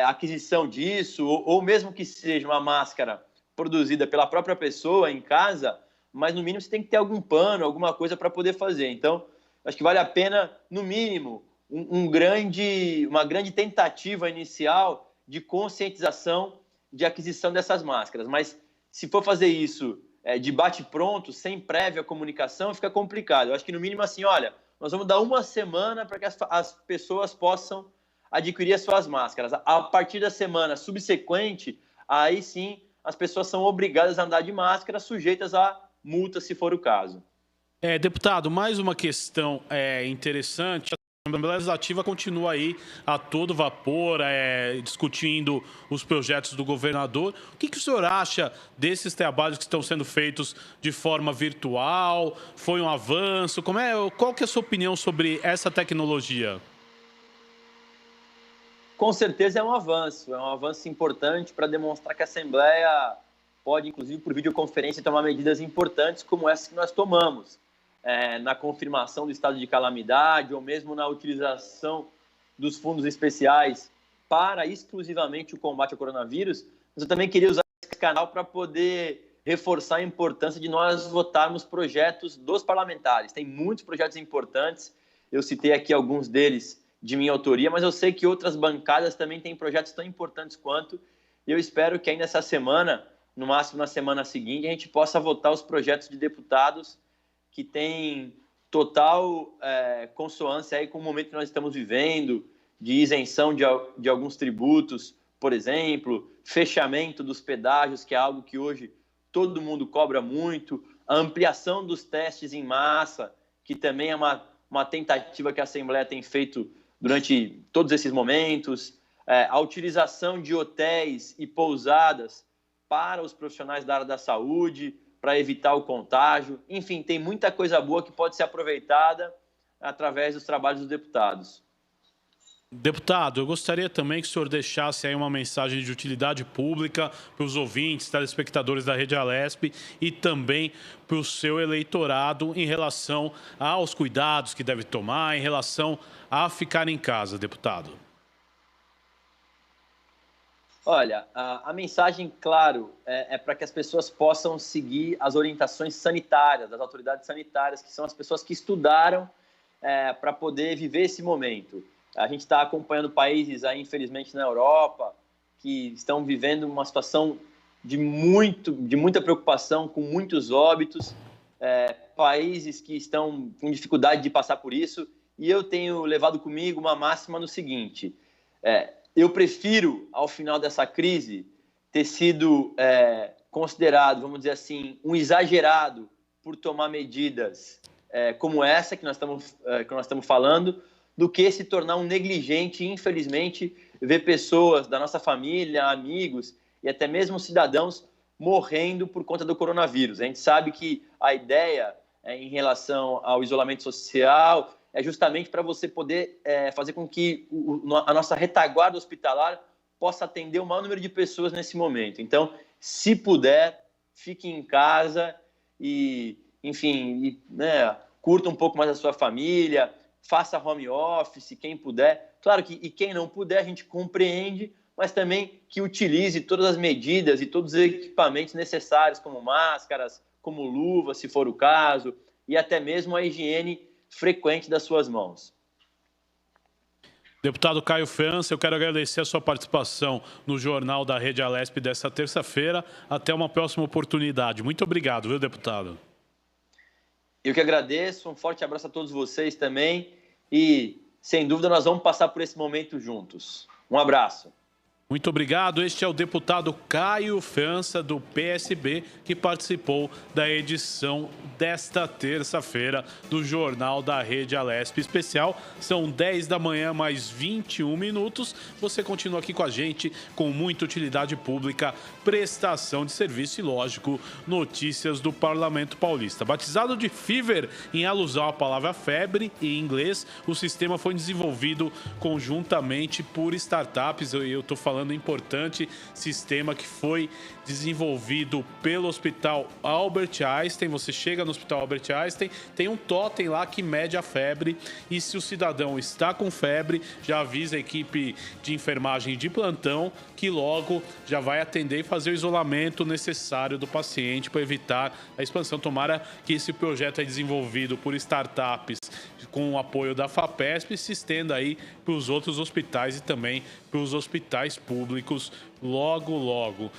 aquisição disso, ou mesmo que seja uma máscara produzida pela própria pessoa em casa, mas no mínimo você tem que ter algum pano, alguma coisa para poder fazer. Então, acho que vale a pena, no mínimo, uma grande tentativa inicial de conscientização de aquisição dessas máscaras. Mas se for fazer isso de bate-pronto, sem prévia comunicação, fica complicado. Eu acho que, no mínimo, assim, olha, nós vamos dar uma semana para que as pessoas possam adquirir as suas máscaras. A partir da semana subsequente, aí sim, as pessoas são obrigadas a andar de máscara, sujeitas a multa, se for o caso.
Deputado, mais uma questão interessante. A Assembleia Legislativa continua aí a todo vapor, discutindo os projetos do governador. O que o senhor acha desses trabalhos que estão sendo feitos de forma virtual? Foi um avanço? Qual que é a sua opinião sobre essa tecnologia?
Com certeza é um avanço importante para demonstrar que a Assembleia pode, inclusive por videoconferência, tomar medidas importantes como essas que nós tomamos. Na confirmação do estado de calamidade ou mesmo na utilização dos fundos especiais para exclusivamente o combate ao coronavírus, mas eu também queria usar esse canal para poder reforçar a importância de nós votarmos projetos dos parlamentares. Tem muitos projetos importantes, eu citei aqui alguns deles de minha autoria, mas eu sei que outras bancadas também têm projetos tão importantes quanto, e eu espero que ainda essa semana, no máximo na semana seguinte, a gente possa votar os projetos de deputados que têm total consonância aí com o momento que nós estamos vivendo, de isenção de alguns tributos, por exemplo, fechamento dos pedágios, que é algo que hoje todo mundo cobra muito, a ampliação dos testes em massa, que também é uma tentativa que a Assembleia tem feito durante todos esses momentos, a utilização de hotéis e pousadas para os profissionais da área da saúde, para evitar o contágio. Enfim, tem muita coisa boa que pode ser aproveitada através dos trabalhos dos deputados.
Deputado, eu gostaria também que o senhor deixasse aí uma mensagem de utilidade pública para os ouvintes, telespectadores da Rede Alesp e também para o seu eleitorado em relação aos cuidados que deve tomar, em relação a ficar em casa, deputado.
Olha, a mensagem, claro, é para que as pessoas possam seguir as orientações sanitárias, das autoridades sanitárias, que são as pessoas que estudaram para poder viver esse momento. A gente está acompanhando países, aí, infelizmente, na Europa, que estão vivendo uma situação de muita preocupação, com muitos óbitos, países que estão com dificuldade de passar por isso. E eu tenho levado comigo uma máxima no seguinte: eu prefiro, ao final dessa crise, ter sido considerado, vamos dizer assim, um exagerado por tomar medidas como essa que nós estamos falando, do que se tornar um negligente e, infelizmente, ver pessoas da nossa família, amigos e até mesmo cidadãos morrendo por conta do coronavírus. A gente sabe que a ideia em relação ao isolamento social é justamente para você poder fazer com que a nossa retaguarda hospitalar possa atender o maior número de pessoas nesse momento. Então, se puder, fique em casa e, enfim, curta um pouco mais a sua família, faça home office, quem puder. Claro que quem não puder, a gente compreende, mas também que utilize todas as medidas e todos os equipamentos necessários, como máscaras, como luvas, se for o caso, e até mesmo a higiene frequente das suas mãos.
Deputado Caio Feança, eu quero agradecer a sua participação no Jornal da Rede Alesp desta terça-feira. Até uma próxima oportunidade. Muito obrigado, viu, deputado?
Eu que agradeço, um forte abraço a todos vocês também e, sem dúvida, nós vamos passar por esse momento juntos. Um abraço.
Muito obrigado. Este é o deputado Caio Feança, do PSB, que participou da edição desta terça-feira do Jornal da Rede Alesp Especial. São 10 da manhã, mais 21 minutos. Você continua aqui com a gente com muita utilidade pública, prestação de serviço e, lógico, notícias do Parlamento Paulista. Batizado de Fever, em alusão à palavra febre em inglês, o sistema foi desenvolvido conjuntamente por startups. Eu estou falando falando, importante sistema que foi desenvolvido pelo Hospital Albert Einstein. Você chega no Hospital Albert Einstein, tem um totem lá que mede a febre e se o cidadão está com febre, já avisa a equipe de enfermagem de plantão que logo já vai atender e fazer o isolamento necessário do paciente para evitar a expansão. Tomara que esse projeto é desenvolvido por startups com o apoio da FAPESP se estenda aí para os outros hospitais e também para os hospitais públicos logo, logo.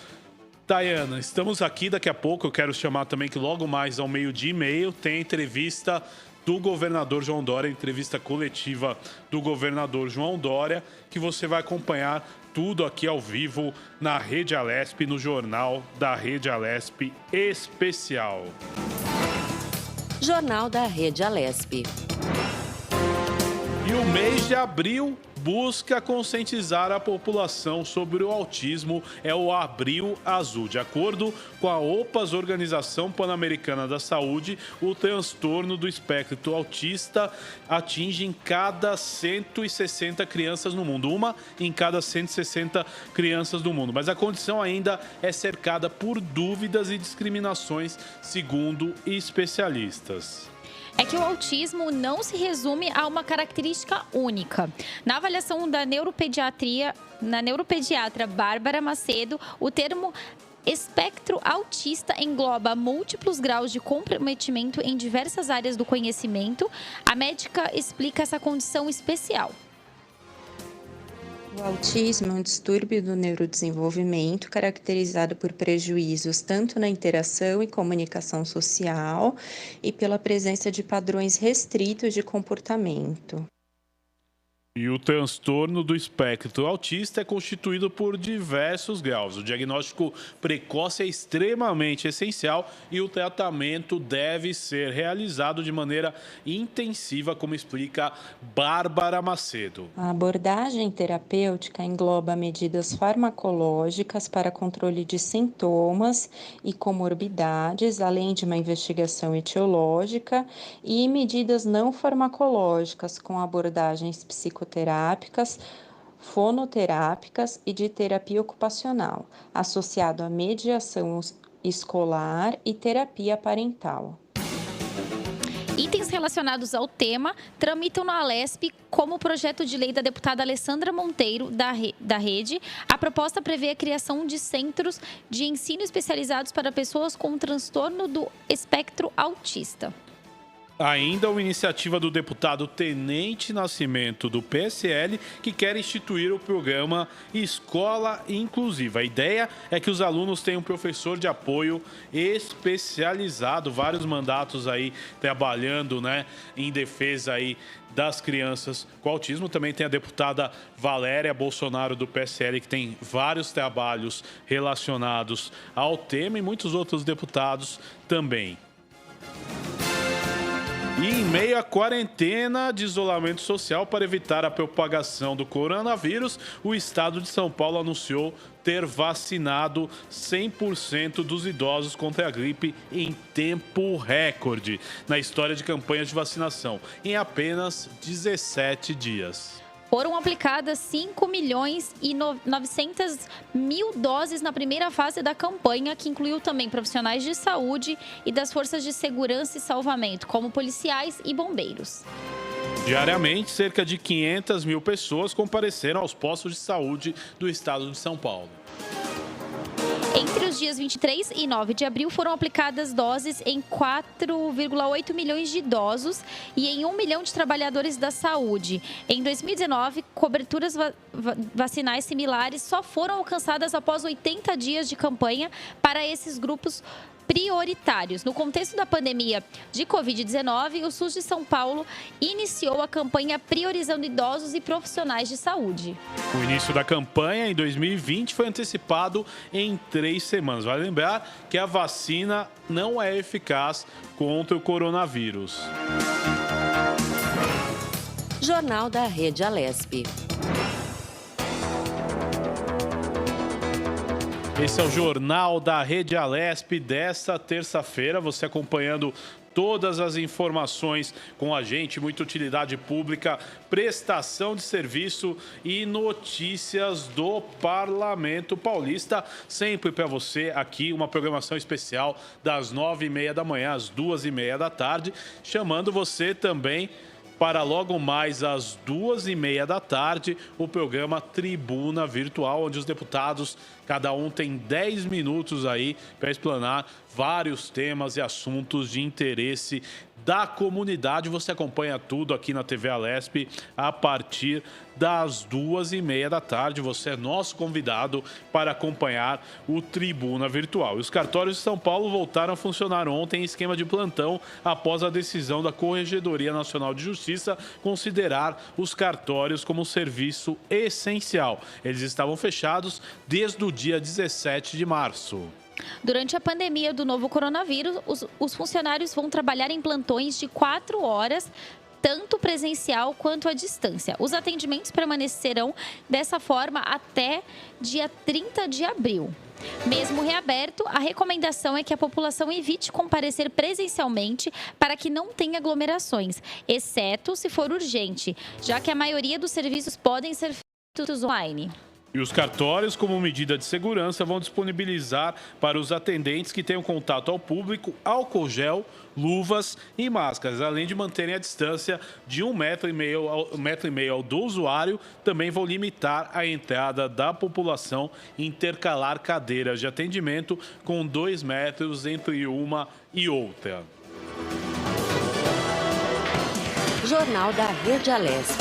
Dayana, estamos aqui, daqui a pouco eu quero chamar também que logo mais ao 12h30 tem a entrevista do governador João Dória, entrevista coletiva do governador João Dória, que você vai acompanhar tudo aqui ao vivo na Rede Alesp, no Jornal da Rede Alesp Especial.
Jornal da Rede Alesp.
E o mês de abril busca conscientizar a população sobre o autismo, é o Abril Azul. De acordo com a OPAS, Organização Pan-Americana da Saúde, o transtorno do espectro autista atinge em cada 160 crianças no mundo. Uma em cada 160 crianças do mundo. Mas a condição ainda é cercada por dúvidas e discriminações, segundo especialistas.
É que o autismo não se resume a uma característica única. Na avaliação da neuropediatra Bárbara Macedo, o termo espectro autista engloba múltiplos graus de comprometimento em diversas áreas do conhecimento. A médica explica essa condição especial.
O autismo é um distúrbio do neurodesenvolvimento caracterizado por prejuízos tanto na interação e comunicação social e pela presença de padrões restritos de comportamento.
E o transtorno do espectro autista é constituído por diversos graus. O diagnóstico precoce é extremamente essencial e o tratamento deve ser realizado de maneira intensiva, como explica Bárbara Macedo.
A abordagem terapêutica engloba medidas farmacológicas para controle de sintomas e comorbidades, além de uma investigação etiológica e medidas não farmacológicas com abordagens psicoterápicas, fonoterápicas e de terapia ocupacional, associado à mediação escolar e terapia parental.
Itens relacionados ao tema tramitam na Alesp como o projeto de lei da deputada Alessandra Monteiro, da Rede. A proposta prevê a criação de centros de ensino especializados para pessoas com transtorno do espectro autista.
Ainda uma iniciativa do deputado Tenente Nascimento, do PSL, que quer instituir o programa Escola Inclusiva. A ideia é que os alunos tenham um professor de apoio especializado, vários mandatos aí trabalhando, né, em defesa aí das crianças com autismo. Também tem a deputada Valéria Bolsonaro, do PSL, que tem vários trabalhos relacionados ao tema, e muitos outros deputados também. E em meio à quarentena de isolamento social para evitar a propagação do coronavírus, o estado de São Paulo anunciou ter vacinado 100% dos idosos contra a gripe em tempo recorde na história de campanhas de vacinação, em apenas 17 dias.
Foram aplicadas 5.900.000 doses na primeira fase da campanha, que incluiu também profissionais de saúde e das forças de segurança e salvamento, como policiais e bombeiros.
Diariamente, cerca de 500 mil pessoas compareceram aos postos de saúde do estado de São Paulo.
Entre os dias 23 e 9 de abril foram aplicadas doses em 4,8 milhões de idosos e em 1 milhão de trabalhadores da saúde. Em 2019, coberturas vacinais similares só foram alcançadas após 80 dias de campanha para esses grupos prioritários. No contexto da pandemia de Covid-19, o SUS de São Paulo iniciou a campanha priorizando idosos e profissionais de saúde.
O início da campanha em 2020 foi antecipado em 3 semanas. Vale lembrar que a vacina não é eficaz contra o coronavírus.
Jornal da Rede Alesp.
Esse é o Jornal da Rede Alesp desta terça-feira, você acompanhando todas as informações com a gente, muita utilidade pública, prestação de serviço e notícias do Parlamento Paulista. Sempre para você aqui uma programação especial das 9h30 da manhã às 2h30 da tarde, chamando você também para logo mais às 2h30 da tarde, o programa Tribuna Virtual, onde os deputados, cada um tem 10 minutos aí para explanar vários temas e assuntos de interesse da comunidade. Você acompanha tudo aqui na TV Alesp a partir das 2h30 da tarde. Você é nosso convidado para acompanhar o Tribuna Virtual. E os cartórios de São Paulo voltaram a funcionar ontem em esquema de plantão após a decisão da Corregedoria Nacional de Justiça considerar os cartórios como serviço essencial. Eles estavam fechados desde o dia 17 de março.
Durante a pandemia do novo coronavírus, os funcionários vão trabalhar em plantões de 4 horas, tanto presencial quanto à distância. Os atendimentos permanecerão dessa forma até dia 30 de abril. Mesmo reaberto, a recomendação é que a população evite comparecer presencialmente para que não tenha aglomerações, exceto se for urgente, já que a maioria dos serviços podem ser feitos online.
E os cartórios, como medida de segurança, vão disponibilizar para os atendentes que tenham contato ao público álcool gel, luvas e máscaras, além de manterem a distância de 1,5 metro do usuário. Também vão limitar a entrada da população e intercalar cadeiras de atendimento com 2 metros entre uma e outra.
Jornal da Rede Alesp.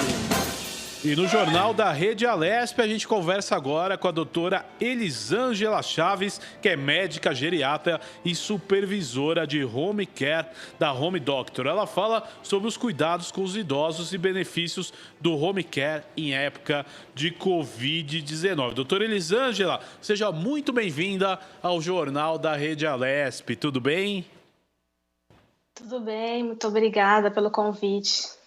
E no Jornal da Rede Alesp, a gente conversa agora com a doutora Elisângela Chaves, que é médica geriatra e supervisora de home care da Home Doctor. Ela fala sobre os cuidados com os idosos e benefícios do home care em época de Covid-19. Doutora Elisângela, seja muito bem-vinda ao Jornal da Rede Alesp. Tudo bem?
Tudo bem, muito obrigada pelo convite.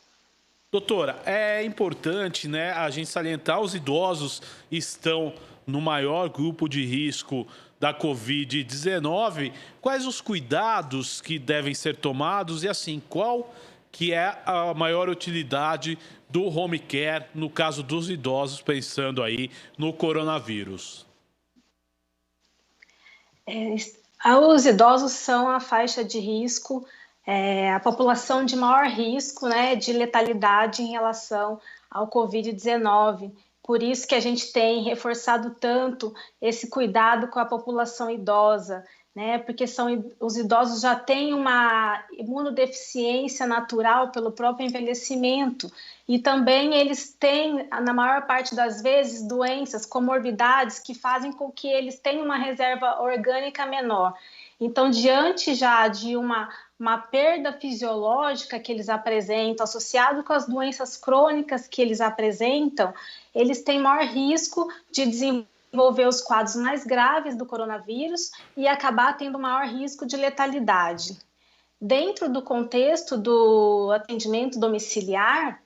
Doutora, é importante, né, a gente salientar, os idosos estão no maior grupo de risco da Covid-19. Quais os cuidados que devem ser tomados e, assim, qual que é a maior utilidade do home care no caso dos idosos, pensando aí no coronavírus?
Os idosos são a faixa de risco, a população de maior risco, né, de letalidade em relação ao Covid-19. Por isso que a gente tem reforçado tanto esse cuidado com a população idosa, né, porque os idosos já têm uma imunodeficiência natural pelo próprio envelhecimento e também eles têm, na maior parte das vezes, doenças, comorbidades que fazem com que eles tenham uma reserva orgânica menor. Então, diante já de uma perda fisiológica que eles apresentam, associado com as doenças crônicas que eles apresentam, eles têm maior risco de desenvolver os quadros mais graves do coronavírus e acabar tendo maior risco de letalidade. Dentro do contexto do atendimento domiciliar,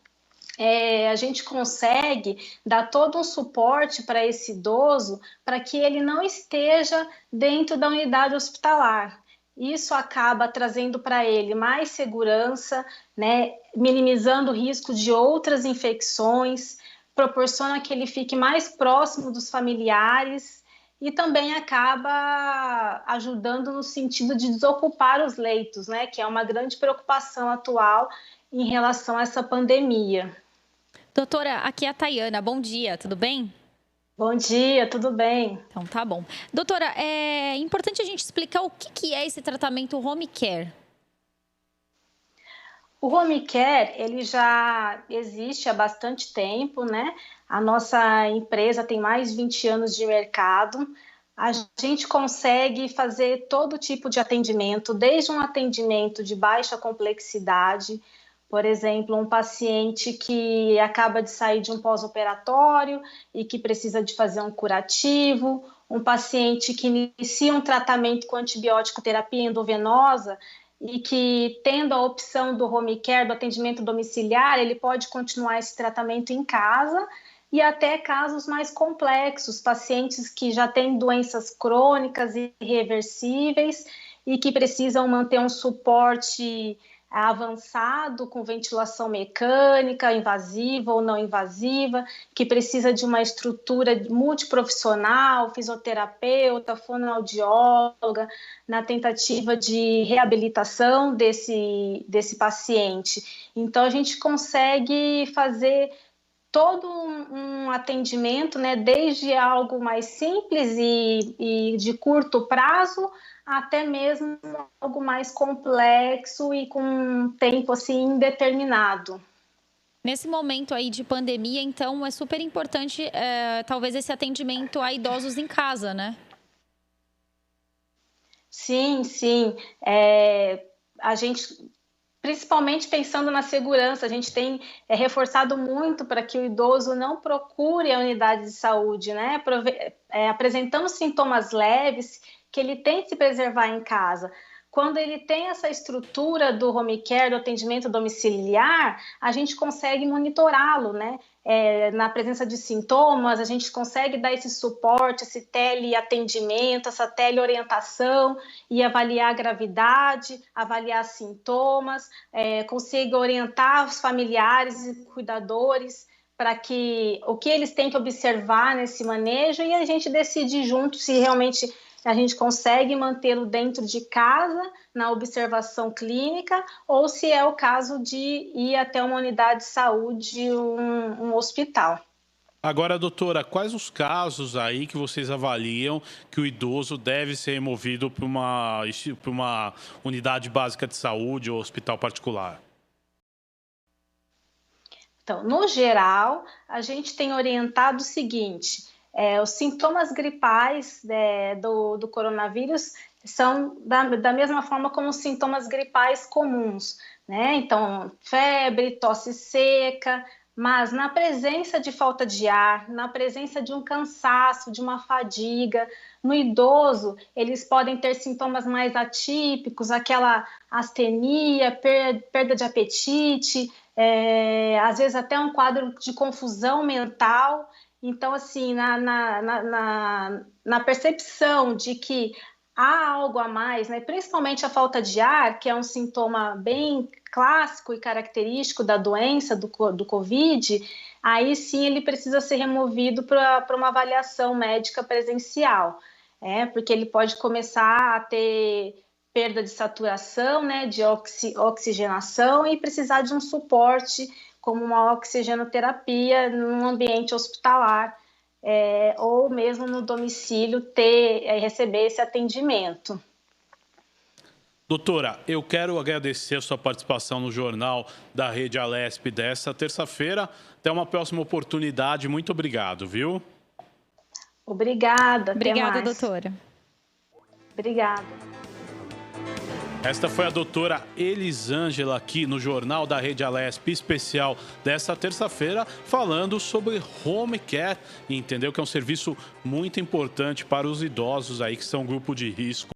a gente consegue dar todo um suporte para esse idoso para que ele não esteja dentro da unidade hospitalar. Isso acaba trazendo para ele mais segurança, né, minimizando o risco de outras infecções, proporciona que ele fique mais próximo dos familiares e também acaba ajudando no sentido de desocupar os leitos, né, que é uma grande preocupação atual em relação a essa pandemia.
Doutora, aqui é a Tayana. Bom dia, tudo bem?
Bom dia, tudo bem?
Então tá bom. Doutora, é importante a gente explicar o que é esse tratamento home care.
O home care, ele já existe há bastante tempo, né? A nossa empresa tem mais de 20 anos de mercado. A gente consegue fazer todo tipo de atendimento, desde um atendimento de baixa complexidade, por exemplo, um paciente que acaba de sair de um pós-operatório e que precisa de fazer um curativo, um paciente que inicia um tratamento com antibiótico terapia endovenosa e que, tendo a opção do home care, do atendimento domiciliar, ele pode continuar esse tratamento em casa, e até casos mais complexos, pacientes que já têm doenças crônicas e irreversíveis e que precisam manter um suporte avançado, com ventilação mecânica, invasiva ou não invasiva, que precisa de uma estrutura multiprofissional, fisioterapeuta, fonoaudióloga, na tentativa de reabilitação desse paciente. Então, a gente consegue fazer todo um atendimento, né, desde algo mais simples e de curto prazo, até mesmo algo mais complexo e com um tempo assim indeterminado.
Nesse momento aí de pandemia, então, é super importante, talvez, esse atendimento a idosos em casa, né?
Sim, sim. A gente, principalmente pensando na segurança, a gente tem reforçado muito para que o idoso não procure a unidade de saúde, né? Apresentando sintomas leves, que ele tem que se preservar em casa. Quando ele tem essa estrutura do home care, do atendimento domiciliar, a gente consegue monitorá-lo, né? Na presença de sintomas, a gente consegue dar esse suporte, esse teleatendimento, essa teleorientação e avaliar a gravidade, avaliar sintomas, consegue orientar os familiares e cuidadores para que o que eles têm que observar nesse manejo e a gente decide junto se realmente a gente consegue mantê-lo dentro de casa, na observação clínica, ou se é o caso de ir até uma unidade de saúde, um hospital.
Agora, doutora, quais os casos aí que vocês avaliam que o idoso deve ser removido para uma unidade básica de saúde ou hospital particular?
Então, no geral, a gente tem orientado o seguinte: os sintomas gripais do coronavírus são da mesma forma como os sintomas gripais comuns, né? Então, febre, tosse seca, mas na presença de falta de ar, na presença de um cansaço, de uma fadiga, no idoso, eles podem ter sintomas mais atípicos, aquela astenia, perda de apetite, às vezes até um quadro de confusão mental. Então, assim, na percepção de que há algo a mais, né? Principalmente a falta de ar, que é um sintoma bem clássico e característico da doença do Covid, aí sim ele precisa ser removido para uma avaliação médica presencial, porque ele pode começar a ter perda de saturação, né, de oxigenação e precisar de um suporte como uma oxigenoterapia num ambiente hospitalar ou mesmo no domicílio receber esse atendimento.
Doutora, eu quero agradecer a sua participação no Jornal da Rede Alesp desta terça-feira. Até uma próxima oportunidade. Muito obrigado, viu?
Obrigada.
Obrigada, doutora.
Obrigada.
Esta foi a doutora Elisângela aqui no Jornal da Rede Alesp especial desta terça-feira, falando sobre home care. Entendeu que é um serviço muito importante para os idosos aí que são grupo de risco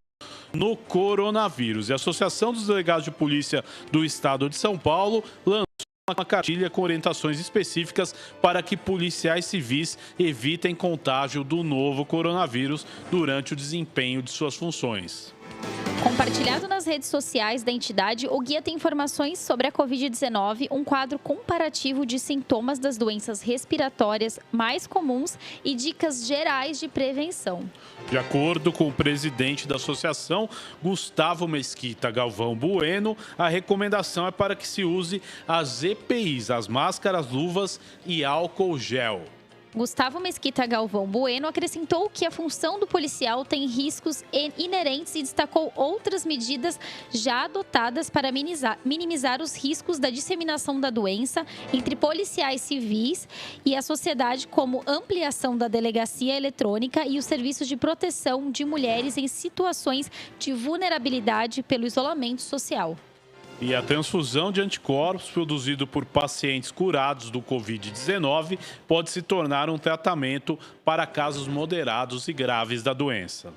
no coronavírus. E a Associação dos Delegados de Polícia do Estado de São Paulo lançou uma cartilha com orientações específicas para que policiais civis evitem contágio do novo coronavírus durante o desempenho de suas funções.
Compartilhado nas redes sociais da entidade, o guia tem informações sobre a Covid-19, um quadro comparativo de sintomas das doenças respiratórias mais comuns e dicas gerais de prevenção.
De acordo com o presidente da associação, Gustavo Mesquita Galvão Bueno, a recomendação é para que se use as EPIs, as máscaras, luvas e álcool gel.
Gustavo Mesquita Galvão Bueno acrescentou que a função do policial tem riscos inerentes e destacou outras medidas já adotadas para minimizar os riscos da disseminação da doença entre policiais civis e a sociedade, como ampliação da delegacia eletrônica e os serviços de proteção de mulheres em situações de vulnerabilidade pelo isolamento social.
E a transfusão de anticorpos produzido por pacientes curados do Covid-19 pode se tornar um tratamento para para casos moderados e graves da doença.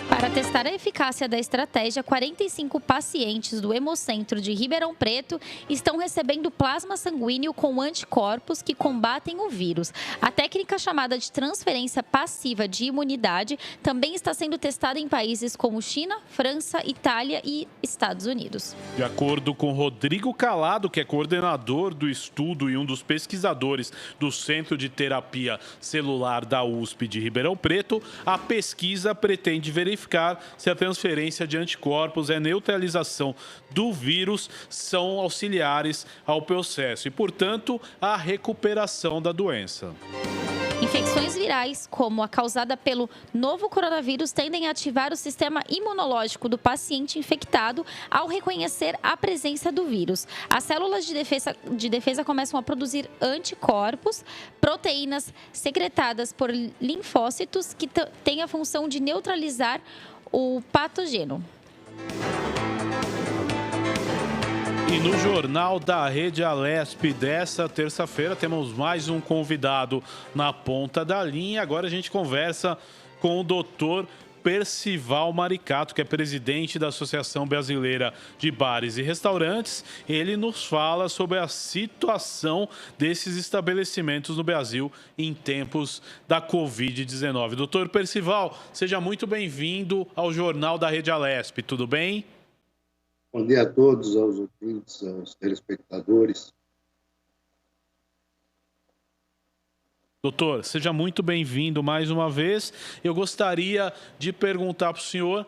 Para testar a eficácia da estratégia, 45 pacientes do Hemocentro de Ribeirão Preto estão recebendo plasma sanguíneo com anticorpos que combatem o vírus. A técnica chamada de transferência passiva de imunidade também está sendo testada em países como China, França, Itália e Estados Unidos.
De acordo com Rodrigo Calado, que é coordenador do estudo e um dos pesquisadores do Centro de Terapia Celular da USP de Ribeirão Preto, a pesquisa pretende verificar se a transferência de anticorpos e a neutralização do vírus são auxiliares ao processo e, portanto, à recuperação da doença.
Infecções virais, como a causada pelo novo coronavírus, tendem a ativar o sistema imunológico do paciente infectado ao reconhecer a presença do vírus. As células de defesa começam a produzir anticorpos, proteínas secretadas por linfócitos que têm a função de neutralizar o patógeno.
E no Jornal da Rede Alesp dessa terça-feira temos mais um convidado na ponta da linha. Agora a gente conversa com o Dr. Percival Maricato, que é presidente da Associação Brasileira de Bares e Restaurantes. Ele nos fala sobre a situação desses estabelecimentos no Brasil em tempos da Covid-19. Dr. Percival, seja muito bem-vindo ao Jornal da Rede Alesp. Tudo bem?
Bom dia a todos, aos ouvintes, aos telespectadores.
Doutor, seja muito bem-vindo mais uma vez. Eu gostaria de perguntar para o senhor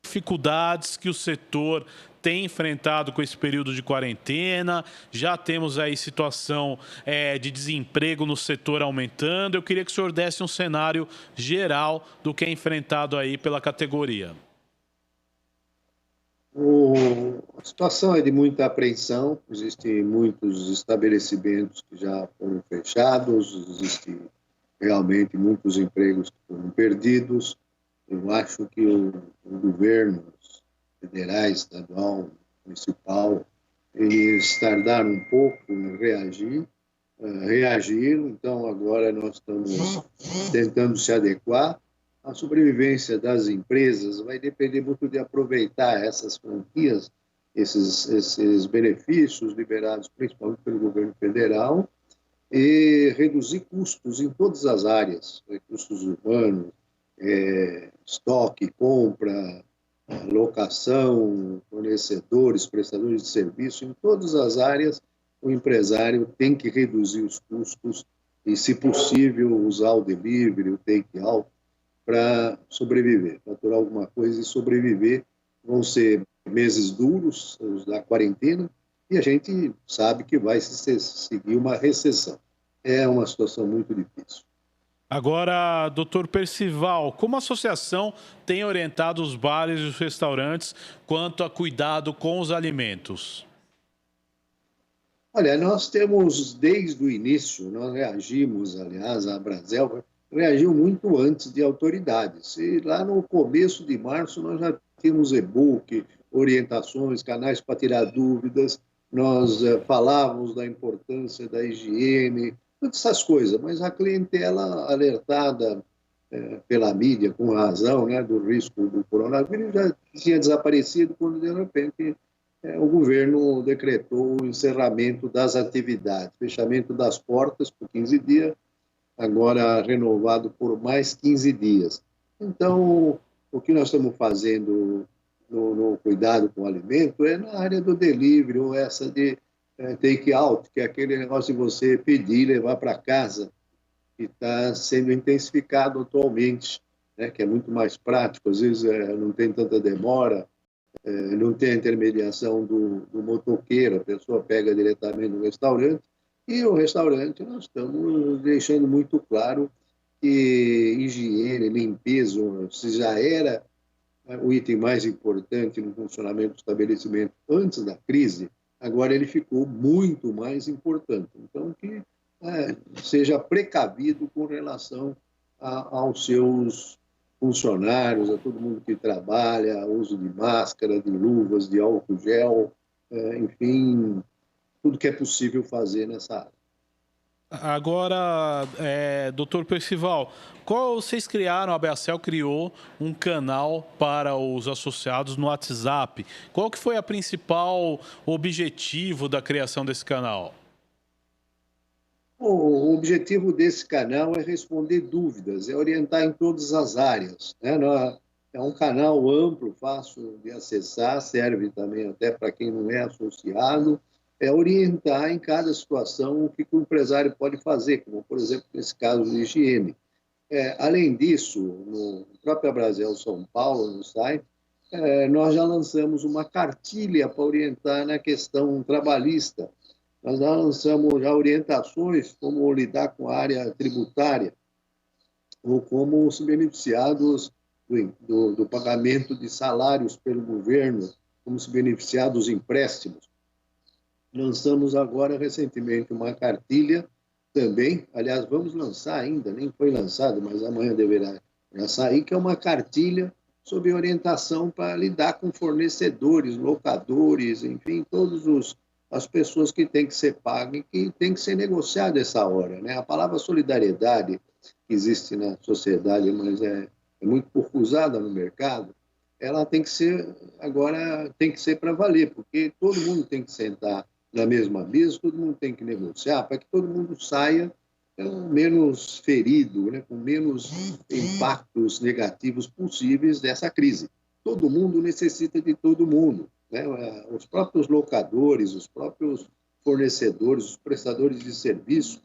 dificuldades que o setor tem enfrentado com esse período de quarentena. Já temos aí situação de desemprego no setor aumentando. Eu queria que o senhor desse um cenário geral do que é enfrentado aí pela categoria.
A situação é de muita apreensão, existem muitos estabelecimentos que já foram fechados, existem realmente muitos empregos que foram perdidos. Eu acho que o governo federal, estadual, municipal, eles tardaram um pouco em reagiram, então agora nós estamos tentando se adequar. A sobrevivência das empresas vai depender muito de aproveitar essas franquias, esses benefícios liberados principalmente pelo governo federal e reduzir custos em todas as áreas, custos urbanos, estoque, compra, locação, fornecedores, prestadores de serviço, em todas as áreas o empresário tem que reduzir os custos e, se possível, usar o delivery, o take-out, para sobreviver, faturar alguma coisa e sobreviver. Vão ser meses duros, os da quarentena, e a gente sabe que vai seguir uma recessão. É uma situação muito difícil.
Agora, doutor Percival, como a associação tem orientado os bares e os restaurantes quanto a cuidado com os alimentos?
Olha, nós temos, desde o início, nós reagimos, aliás, a Brasel reagiu muito antes de autoridades. E lá no começo de março nós já tínhamos e-book, orientações, canais para tirar dúvidas, nós falávamos da importância da higiene, todas essas coisas, mas a clientela alertada pela mídia, com razão, né, do risco do coronavírus, já tinha desaparecido quando, de repente, o governo decretou o encerramento das atividades, fechamento das portas por 15 dias, agora renovado por mais 15 dias. Então, o que nós estamos fazendo no cuidado com o alimento é na área do delivery, ou essa de take-out, que é aquele negócio de você pedir e levar para casa, que está sendo intensificado atualmente, né, que é muito mais prático, às vezes não tem tanta demora, não tem a intermediação do motoqueiro, a pessoa pega diretamente no restaurante. E o restaurante, nós estamos deixando muito claro que higiene, limpeza, se já era o item mais importante no funcionamento do estabelecimento antes da crise, agora ele ficou muito mais importante. Então, que seja precavido com relação aos seus funcionários, a todo mundo que trabalha, uso de máscara, de luvas, de álcool gel, enfim, tudo que é possível fazer nessa área.
Agora, doutor Percival, vocês criaram, a Beacel criou um canal para os associados no WhatsApp. Qual que foi o principal objetivo da criação desse canal?
O objetivo desse canal é responder dúvidas, é orientar em todas as áreas, né? É um canal amplo, fácil de acessar, serve também até para quem não é associado, é orientar em cada situação o que o empresário pode fazer, como, por exemplo, nesse caso de higiene. Além disso, no próprio Abrazel São Paulo, no site, nós já lançamos uma cartilha para orientar na questão trabalhista. Nós já lançamos já orientações como lidar com a área tributária ou como os beneficiados do pagamento de salários pelo governo, como se beneficiar dos empréstimos. Lançamos agora, recentemente, uma cartilha também, aliás, vamos lançar ainda, nem foi lançado, mas amanhã deverá já sair, que é uma cartilha sobre orientação para lidar com fornecedores, locadores, enfim, todas as pessoas que têm que ser pagas e que tem que ser negociado essa hora, né? A palavra solidariedade que existe na sociedade, mas é muito pouco usada no mercado, ela tem que ser, agora tem que ser para valer, porque todo mundo tem que sentar na mesma mesa, todo mundo tem que negociar para que todo mundo saia menos ferido, né, com menos impactos negativos possíveis dessa crise. Todo mundo necessita de todo mundo, né? Os próprios locadores, os próprios fornecedores, os prestadores de serviço,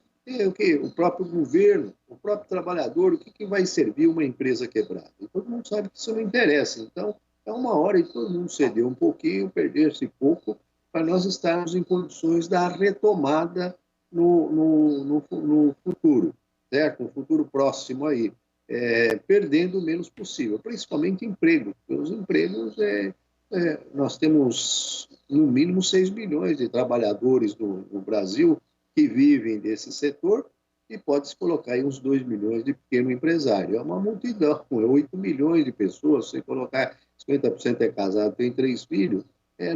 o próprio governo, o próprio trabalhador, o que vai servir uma empresa quebrada? E todo mundo sabe que isso não interessa. Então, é uma hora de todo mundo ceder um pouquinho, perder-se pouco, para nós estarmos em condições da retomada no futuro, certo? No futuro próximo aí, perdendo o menos possível, principalmente emprego, porque os empregos, nós temos no mínimo 6 milhões de trabalhadores no Brasil que vivem desse setor e pode-se colocar aí uns 2 milhões de pequeno empresário. É uma multidão, é 8 milhões de pessoas, se colocar 50% é casado, tem 3 filhos,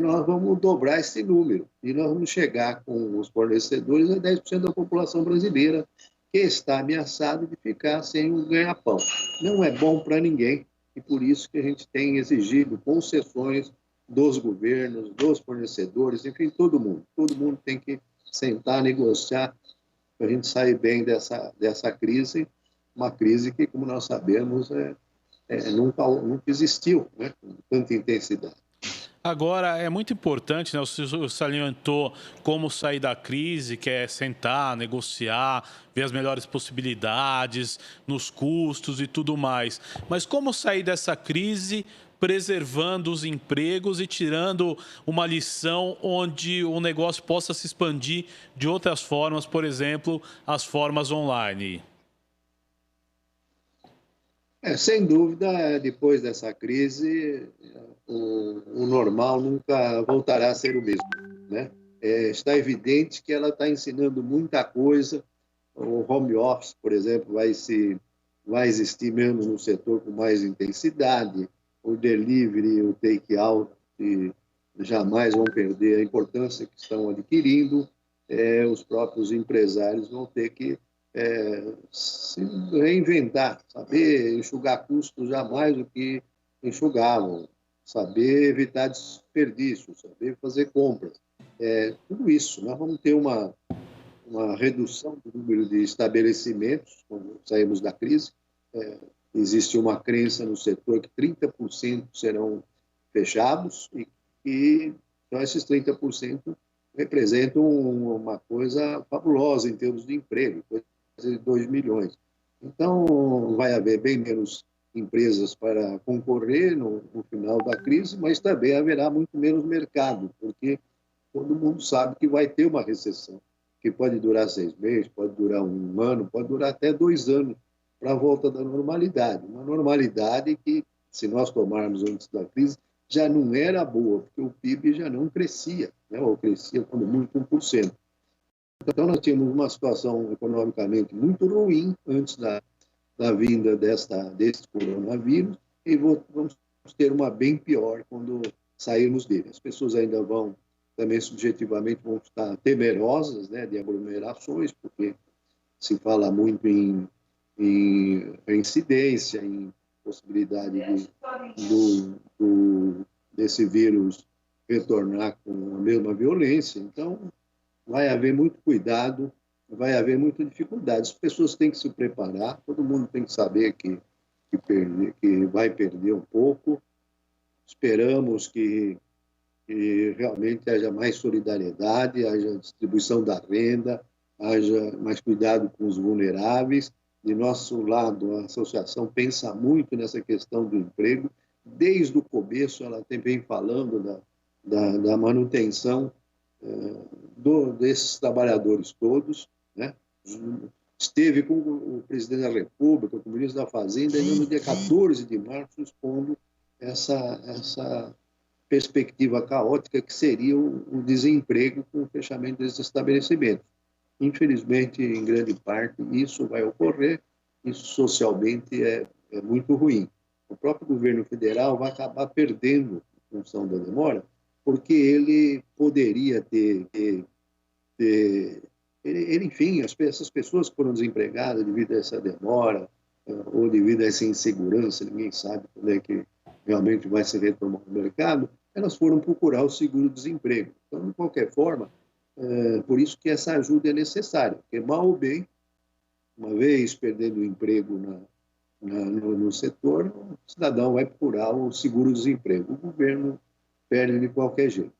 nós vamos dobrar esse número e nós vamos chegar com os fornecedores a 10% da população brasileira que está ameaçada de ficar sem um ganha-pão. Não é bom para ninguém e por isso que a gente tem exigido concessões dos governos, dos fornecedores, enfim, todo mundo. Todo mundo tem que sentar, negociar para a gente sair bem dessa crise, uma crise que, como nós sabemos, nunca existiu, né, com tanta intensidade.
Agora, é muito importante, né? O senhor salientou como sair da crise, que é sentar, negociar, ver as melhores possibilidades, nos custos e tudo mais. Mas como sair dessa crise preservando os empregos e tirando uma lição onde o negócio possa se expandir de outras formas, por exemplo, as formas online?
Sem dúvida, depois dessa crise, o normal nunca voltará a ser o mesmo, né? Está evidente que ela está ensinando muita coisa. O home office, por exemplo, vai existir mesmo no setor com mais intensidade. O delivery, o take-out, jamais vão perder a importância que estão adquirindo. Os próprios empresários vão ter que se reinventar, saber enxugar custos jamais do que enxugavam, saber evitar desperdício, saber fazer compras. Tudo isso. Nós vamos ter uma redução do número de estabelecimentos quando saímos da crise. Existe uma crença no setor que 30% serão fechados e então esses 30% representam uma coisa fabulosa em termos de emprego, coisa de 2 milhões. Então, vai haver bem menos empresas para concorrer no final da crise, mas também haverá muito menos mercado, porque todo mundo sabe que vai ter uma recessão, que pode durar 6 meses, pode durar 1 ano, pode durar até 2 anos para a volta da normalidade. Uma normalidade que, se nós tomarmos antes da crise, já não era boa, porque o PIB já não crescia, né? Ou crescia quando muito 1%. Então, nós tínhamos uma situação economicamente muito ruim antes da vinda desse coronavírus e vamos ter uma bem pior quando sairmos dele. As pessoas ainda vão, também subjetivamente, vão estar temerosas, né, de aglomerações, porque se fala muito em incidência, em possibilidade desse vírus retornar com a mesma violência. Então, vai haver muito cuidado, vai haver muita dificuldade. As pessoas têm que se preparar, todo mundo tem que saber que vai perder um pouco. Esperamos que realmente haja mais solidariedade, haja distribuição da renda, haja mais cuidado com os vulneráveis. De nosso lado, a associação pensa muito nessa questão do emprego. Desde o começo, ela vem falando da manutenção desses trabalhadores todos, né? Esteve com o presidente da República, com o ministro da Fazenda, ainda no dia 14 de março, expondo essa perspectiva caótica que seria o desemprego com o fechamento desses estabelecimentos. Infelizmente, em grande parte, isso vai ocorrer, isso socialmente é muito ruim. O próprio governo federal vai acabar perdendo, em função da demora, porque ele poderia enfim, essas pessoas que foram desempregadas devido a essa demora, ou devido a essa insegurança, ninguém sabe quando é que realmente vai se retomar o mercado, elas foram procurar o seguro-desemprego. Então, de qualquer forma, por isso que essa ajuda é necessária, porque mal ou bem, uma vez perdendo o emprego no setor, o cidadão vai procurar o seguro-desemprego. O governo perde de qualquer jeito.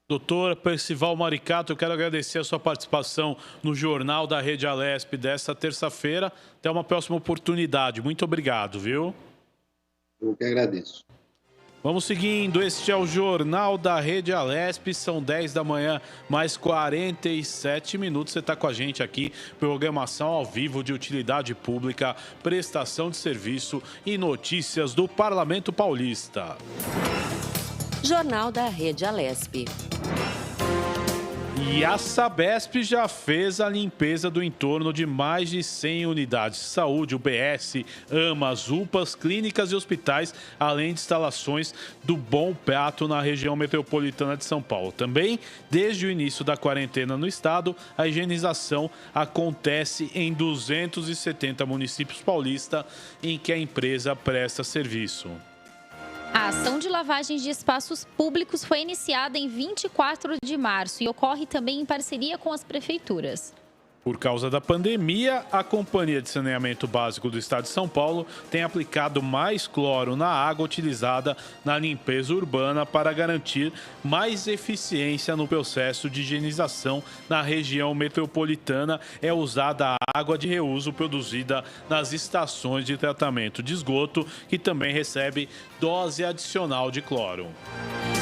Doutor Percival Maricato, eu quero agradecer a sua participação no Jornal da Rede Alesp desta terça-feira. Até uma próxima oportunidade. Muito obrigado, viu?
Eu que agradeço.
Vamos seguindo, este é o Jornal da Rede Alesp, são 10 da manhã, mais 47 minutos. Você está com a gente aqui, programação ao vivo de utilidade pública, prestação de serviço e notícias do Parlamento Paulista.
Jornal da Rede Alesp.
E a Sabesp já fez a limpeza do entorno de mais de 100 unidades de saúde, UBS, AMAs, UPAs, clínicas e hospitais, além de instalações do Bom Prato na região metropolitana de São Paulo. Também, desde o início da quarentena no estado, a higienização acontece em 270 municípios paulistas em que a empresa presta serviço.
A ação de lavagem de espaços públicos foi iniciada em 24 de março e ocorre também em parceria com as prefeituras.
Por causa da pandemia, a Companhia de Saneamento Básico do Estado de São Paulo tem aplicado mais cloro na água utilizada na limpeza urbana para garantir mais eficiência no processo de higienização. Na região metropolitana é usada a água de reuso produzida nas estações de tratamento de esgoto, que também recebe dose adicional de cloro.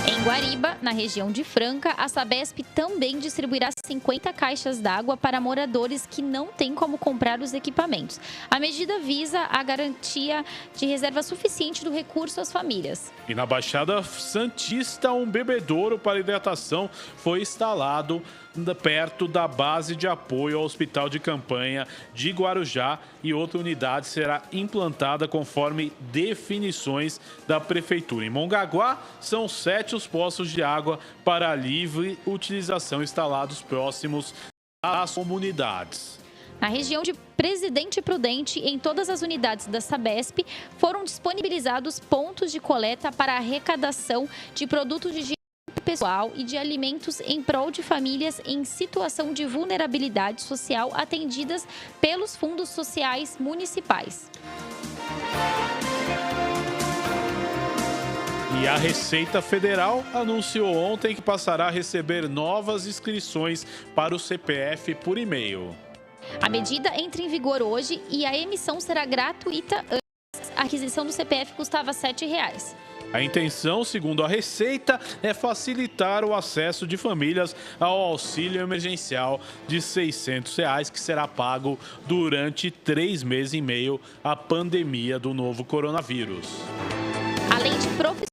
Em Guariba, na região de Franca, a Sabesp também distribuirá 50 caixas d'água para moradores que não têm como comprar os equipamentos. A medida visa a garantia de reserva suficiente do recurso às famílias.
E na Baixada Santista, um bebedouro para hidratação foi instalado perto da base de apoio ao Hospital de Campanha de Guarujá, e outra unidade será implantada conforme definições da Prefeitura. Em Mongaguá, são 7 os poços de água para livre utilização instalados próximos às comunidades.
Na região de Presidente Prudente, em todas as unidades da Sabesp, foram disponibilizados pontos de coleta para arrecadação de produtos de higiene pessoal e de alimentos em prol de famílias em situação de vulnerabilidade social atendidas pelos fundos sociais municipais.
E a Receita Federal anunciou ontem que passará a receber novas inscrições para o CPF por e-mail.
A medida entra em vigor hoje e a emissão será gratuita. Antes, a aquisição do CPF custava R$ 7,00.
A intenção, segundo a Receita, é facilitar o acesso de famílias ao auxílio emergencial de R$ 600, que será pago durante 3 meses em meio à pandemia do novo coronavírus.
Além de profissionais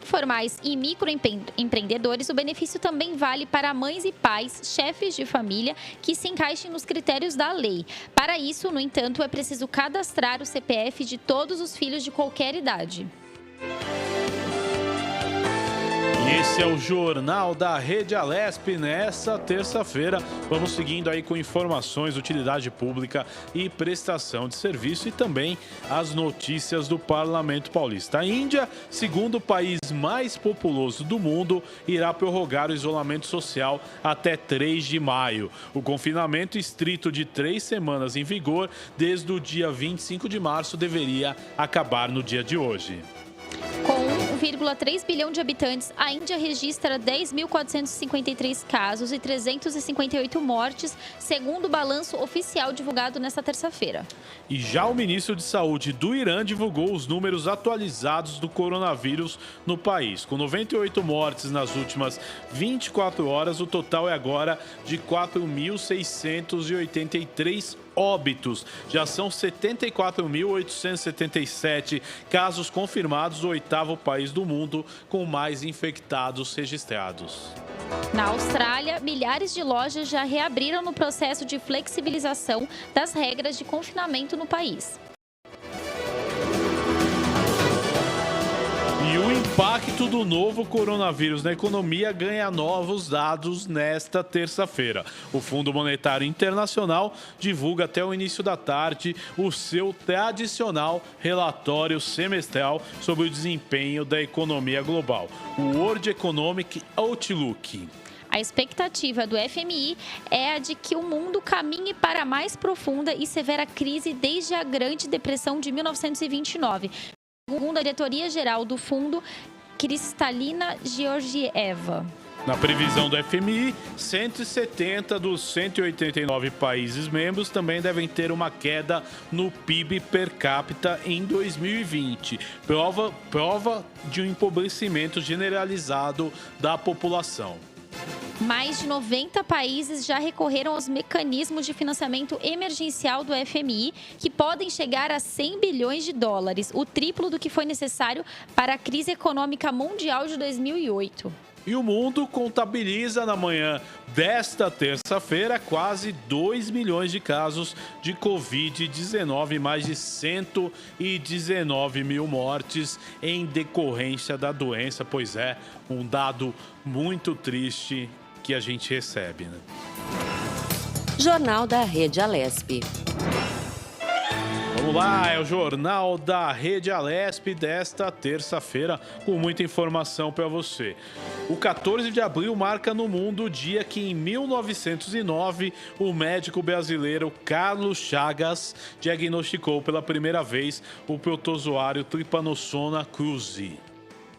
informais e microempreendedores, o benefício também vale para mães e pais, chefes de família, que se encaixem nos critérios da lei. Para isso, no entanto, é preciso cadastrar o CPF de todos os filhos de qualquer idade.
E Esse é o Jornal da Rede Alesp nessa terça-feira. Vamos seguindo aí com informações, utilidade pública e prestação de serviço e também as notícias do Parlamento Paulista. A Índia, segundo o país mais populoso do mundo, irá prorrogar o isolamento social até 3 de maio. O confinamento estrito de 3 semanas em vigor desde o dia 25 de março deveria acabar no dia de hoje.
Com 1,3 bilhão de habitantes, a Índia registra 10.453 casos e 358 mortes, segundo o balanço oficial divulgado nesta terça-feira.
E já o ministro de Saúde do Irã divulgou os números atualizados do coronavírus no país. Com 98 mortes nas últimas 24 horas, o total é agora de 4.683 óbitos. Já são 74.877 casos confirmados, o oitavo país do mundo com mais infectados registrados.
Na Austrália, milhares de lojas já reabriram no processo de flexibilização das regras de confinamento no país.
E o impacto do novo coronavírus na economia ganha novos dados nesta terça-feira. O Fundo Monetário Internacional divulga até o início da tarde o seu tradicional relatório semestral sobre o desempenho da economia global, o World Economic Outlook.
A expectativa do FMI é a de que o mundo caminhe para a mais profunda e severa crise desde a Grande Depressão de 1929. Segundo a diretoria-geral do fundo, Kristalina Georgieva.
Na previsão do FMI, 170 dos 189 países membros também devem ter uma queda no PIB per capita em 2020, prova de um empobrecimento generalizado da população.
Mais de 90 países já recorreram aos mecanismos de financiamento emergencial do FMI, que podem chegar a 100 bilhões de dólares, o triplo do que foi necessário para a crise econômica mundial de 2008.
E o mundo contabiliza na manhã desta terça-feira quase 2 milhões de casos de Covid-19 e mais de 119 mil mortes em decorrência da doença. Pois é, um dado muito triste que a gente recebe, né?
Jornal da Rede Alesp.
Vamos lá, é o Jornal da Rede Alesp desta terça-feira, com muita informação para você. O 14 de abril marca no mundo o dia que, em 1909, o médico brasileiro Carlos Chagas diagnosticou pela primeira vez o protozoário Trypanosoma cruzi.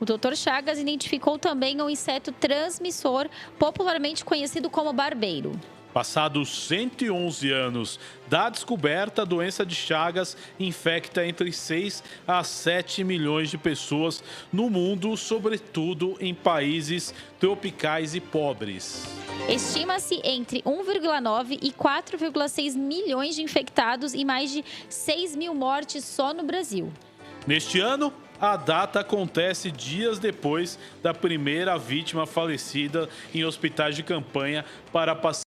O Dr. Chagas identificou também um inseto transmissor, popularmente conhecido como barbeiro.
Passados 111 anos da descoberta, a doença de Chagas infecta entre 6 a 7 milhões de pessoas no mundo, sobretudo em países tropicais e pobres.
Estima-se entre 1,9 e 4,6 milhões de infectados e mais de 6 mil mortes só no Brasil.
Neste ano, a data acontece dias depois da primeira vítima falecida em hospitais de campanha para pacientes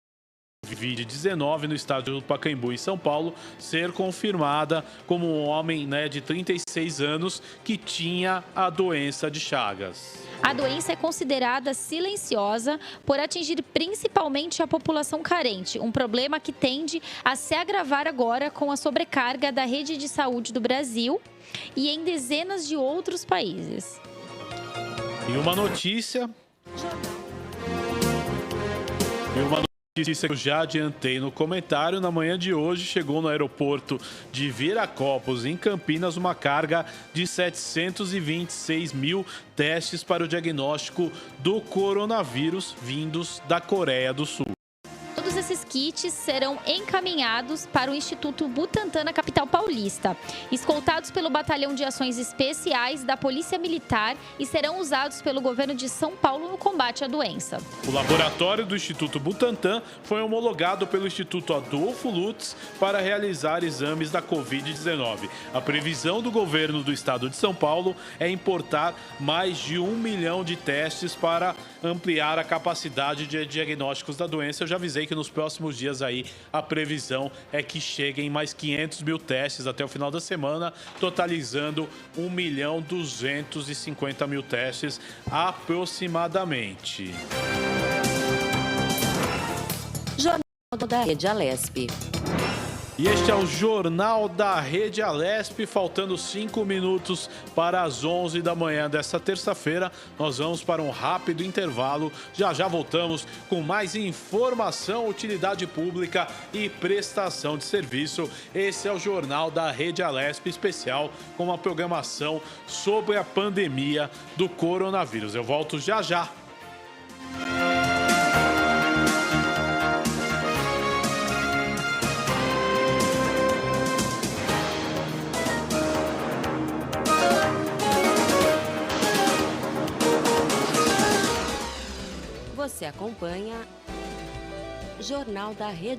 Covid-19 no estado do Pacaembu, em São Paulo, ser confirmada como um homem de 36 anos que tinha a doença de Chagas.
A doença é considerada silenciosa por atingir principalmente a população carente, um problema que tende a se agravar agora com a sobrecarga da rede de saúde do Brasil e em dezenas de outros países.
E uma notícia que eu já adiantei no comentário, na manhã de hoje chegou no aeroporto de Viracopos, em Campinas, uma carga de 726 mil testes para o diagnóstico do coronavírus vindos da Coreia do Sul.
Todos esses kits serão encaminhados para o Instituto Butantan na capital paulista, escoltados pelo Batalhão de Ações Especiais da Polícia Militar e serão usados pelo governo de São Paulo no combate à doença.
O laboratório do Instituto Butantan foi homologado pelo Instituto Adolfo Lutz para realizar exames da Covid-19. A previsão do governo do estado de São Paulo é importar mais de 1 milhão de testes para ampliar a capacidade de diagnósticos da doença. Eu já avisei que nos próximos dias aí a previsão é que cheguem mais 500 mil testes até o final da semana, totalizando 1.250.000 testes aproximadamente.
Jornal da Rede Alesp.
E este é o Jornal da Rede Alesp, faltando 5 minutos para as 11 da manhã desta terça-feira. Nós vamos para um rápido intervalo. Já já voltamos com mais informação, utilidade pública e prestação de serviço. Esse é o Jornal da Rede Alesp especial com uma programação sobre a pandemia do coronavírus. Eu volto já já.
Você acompanha Jornal da Rede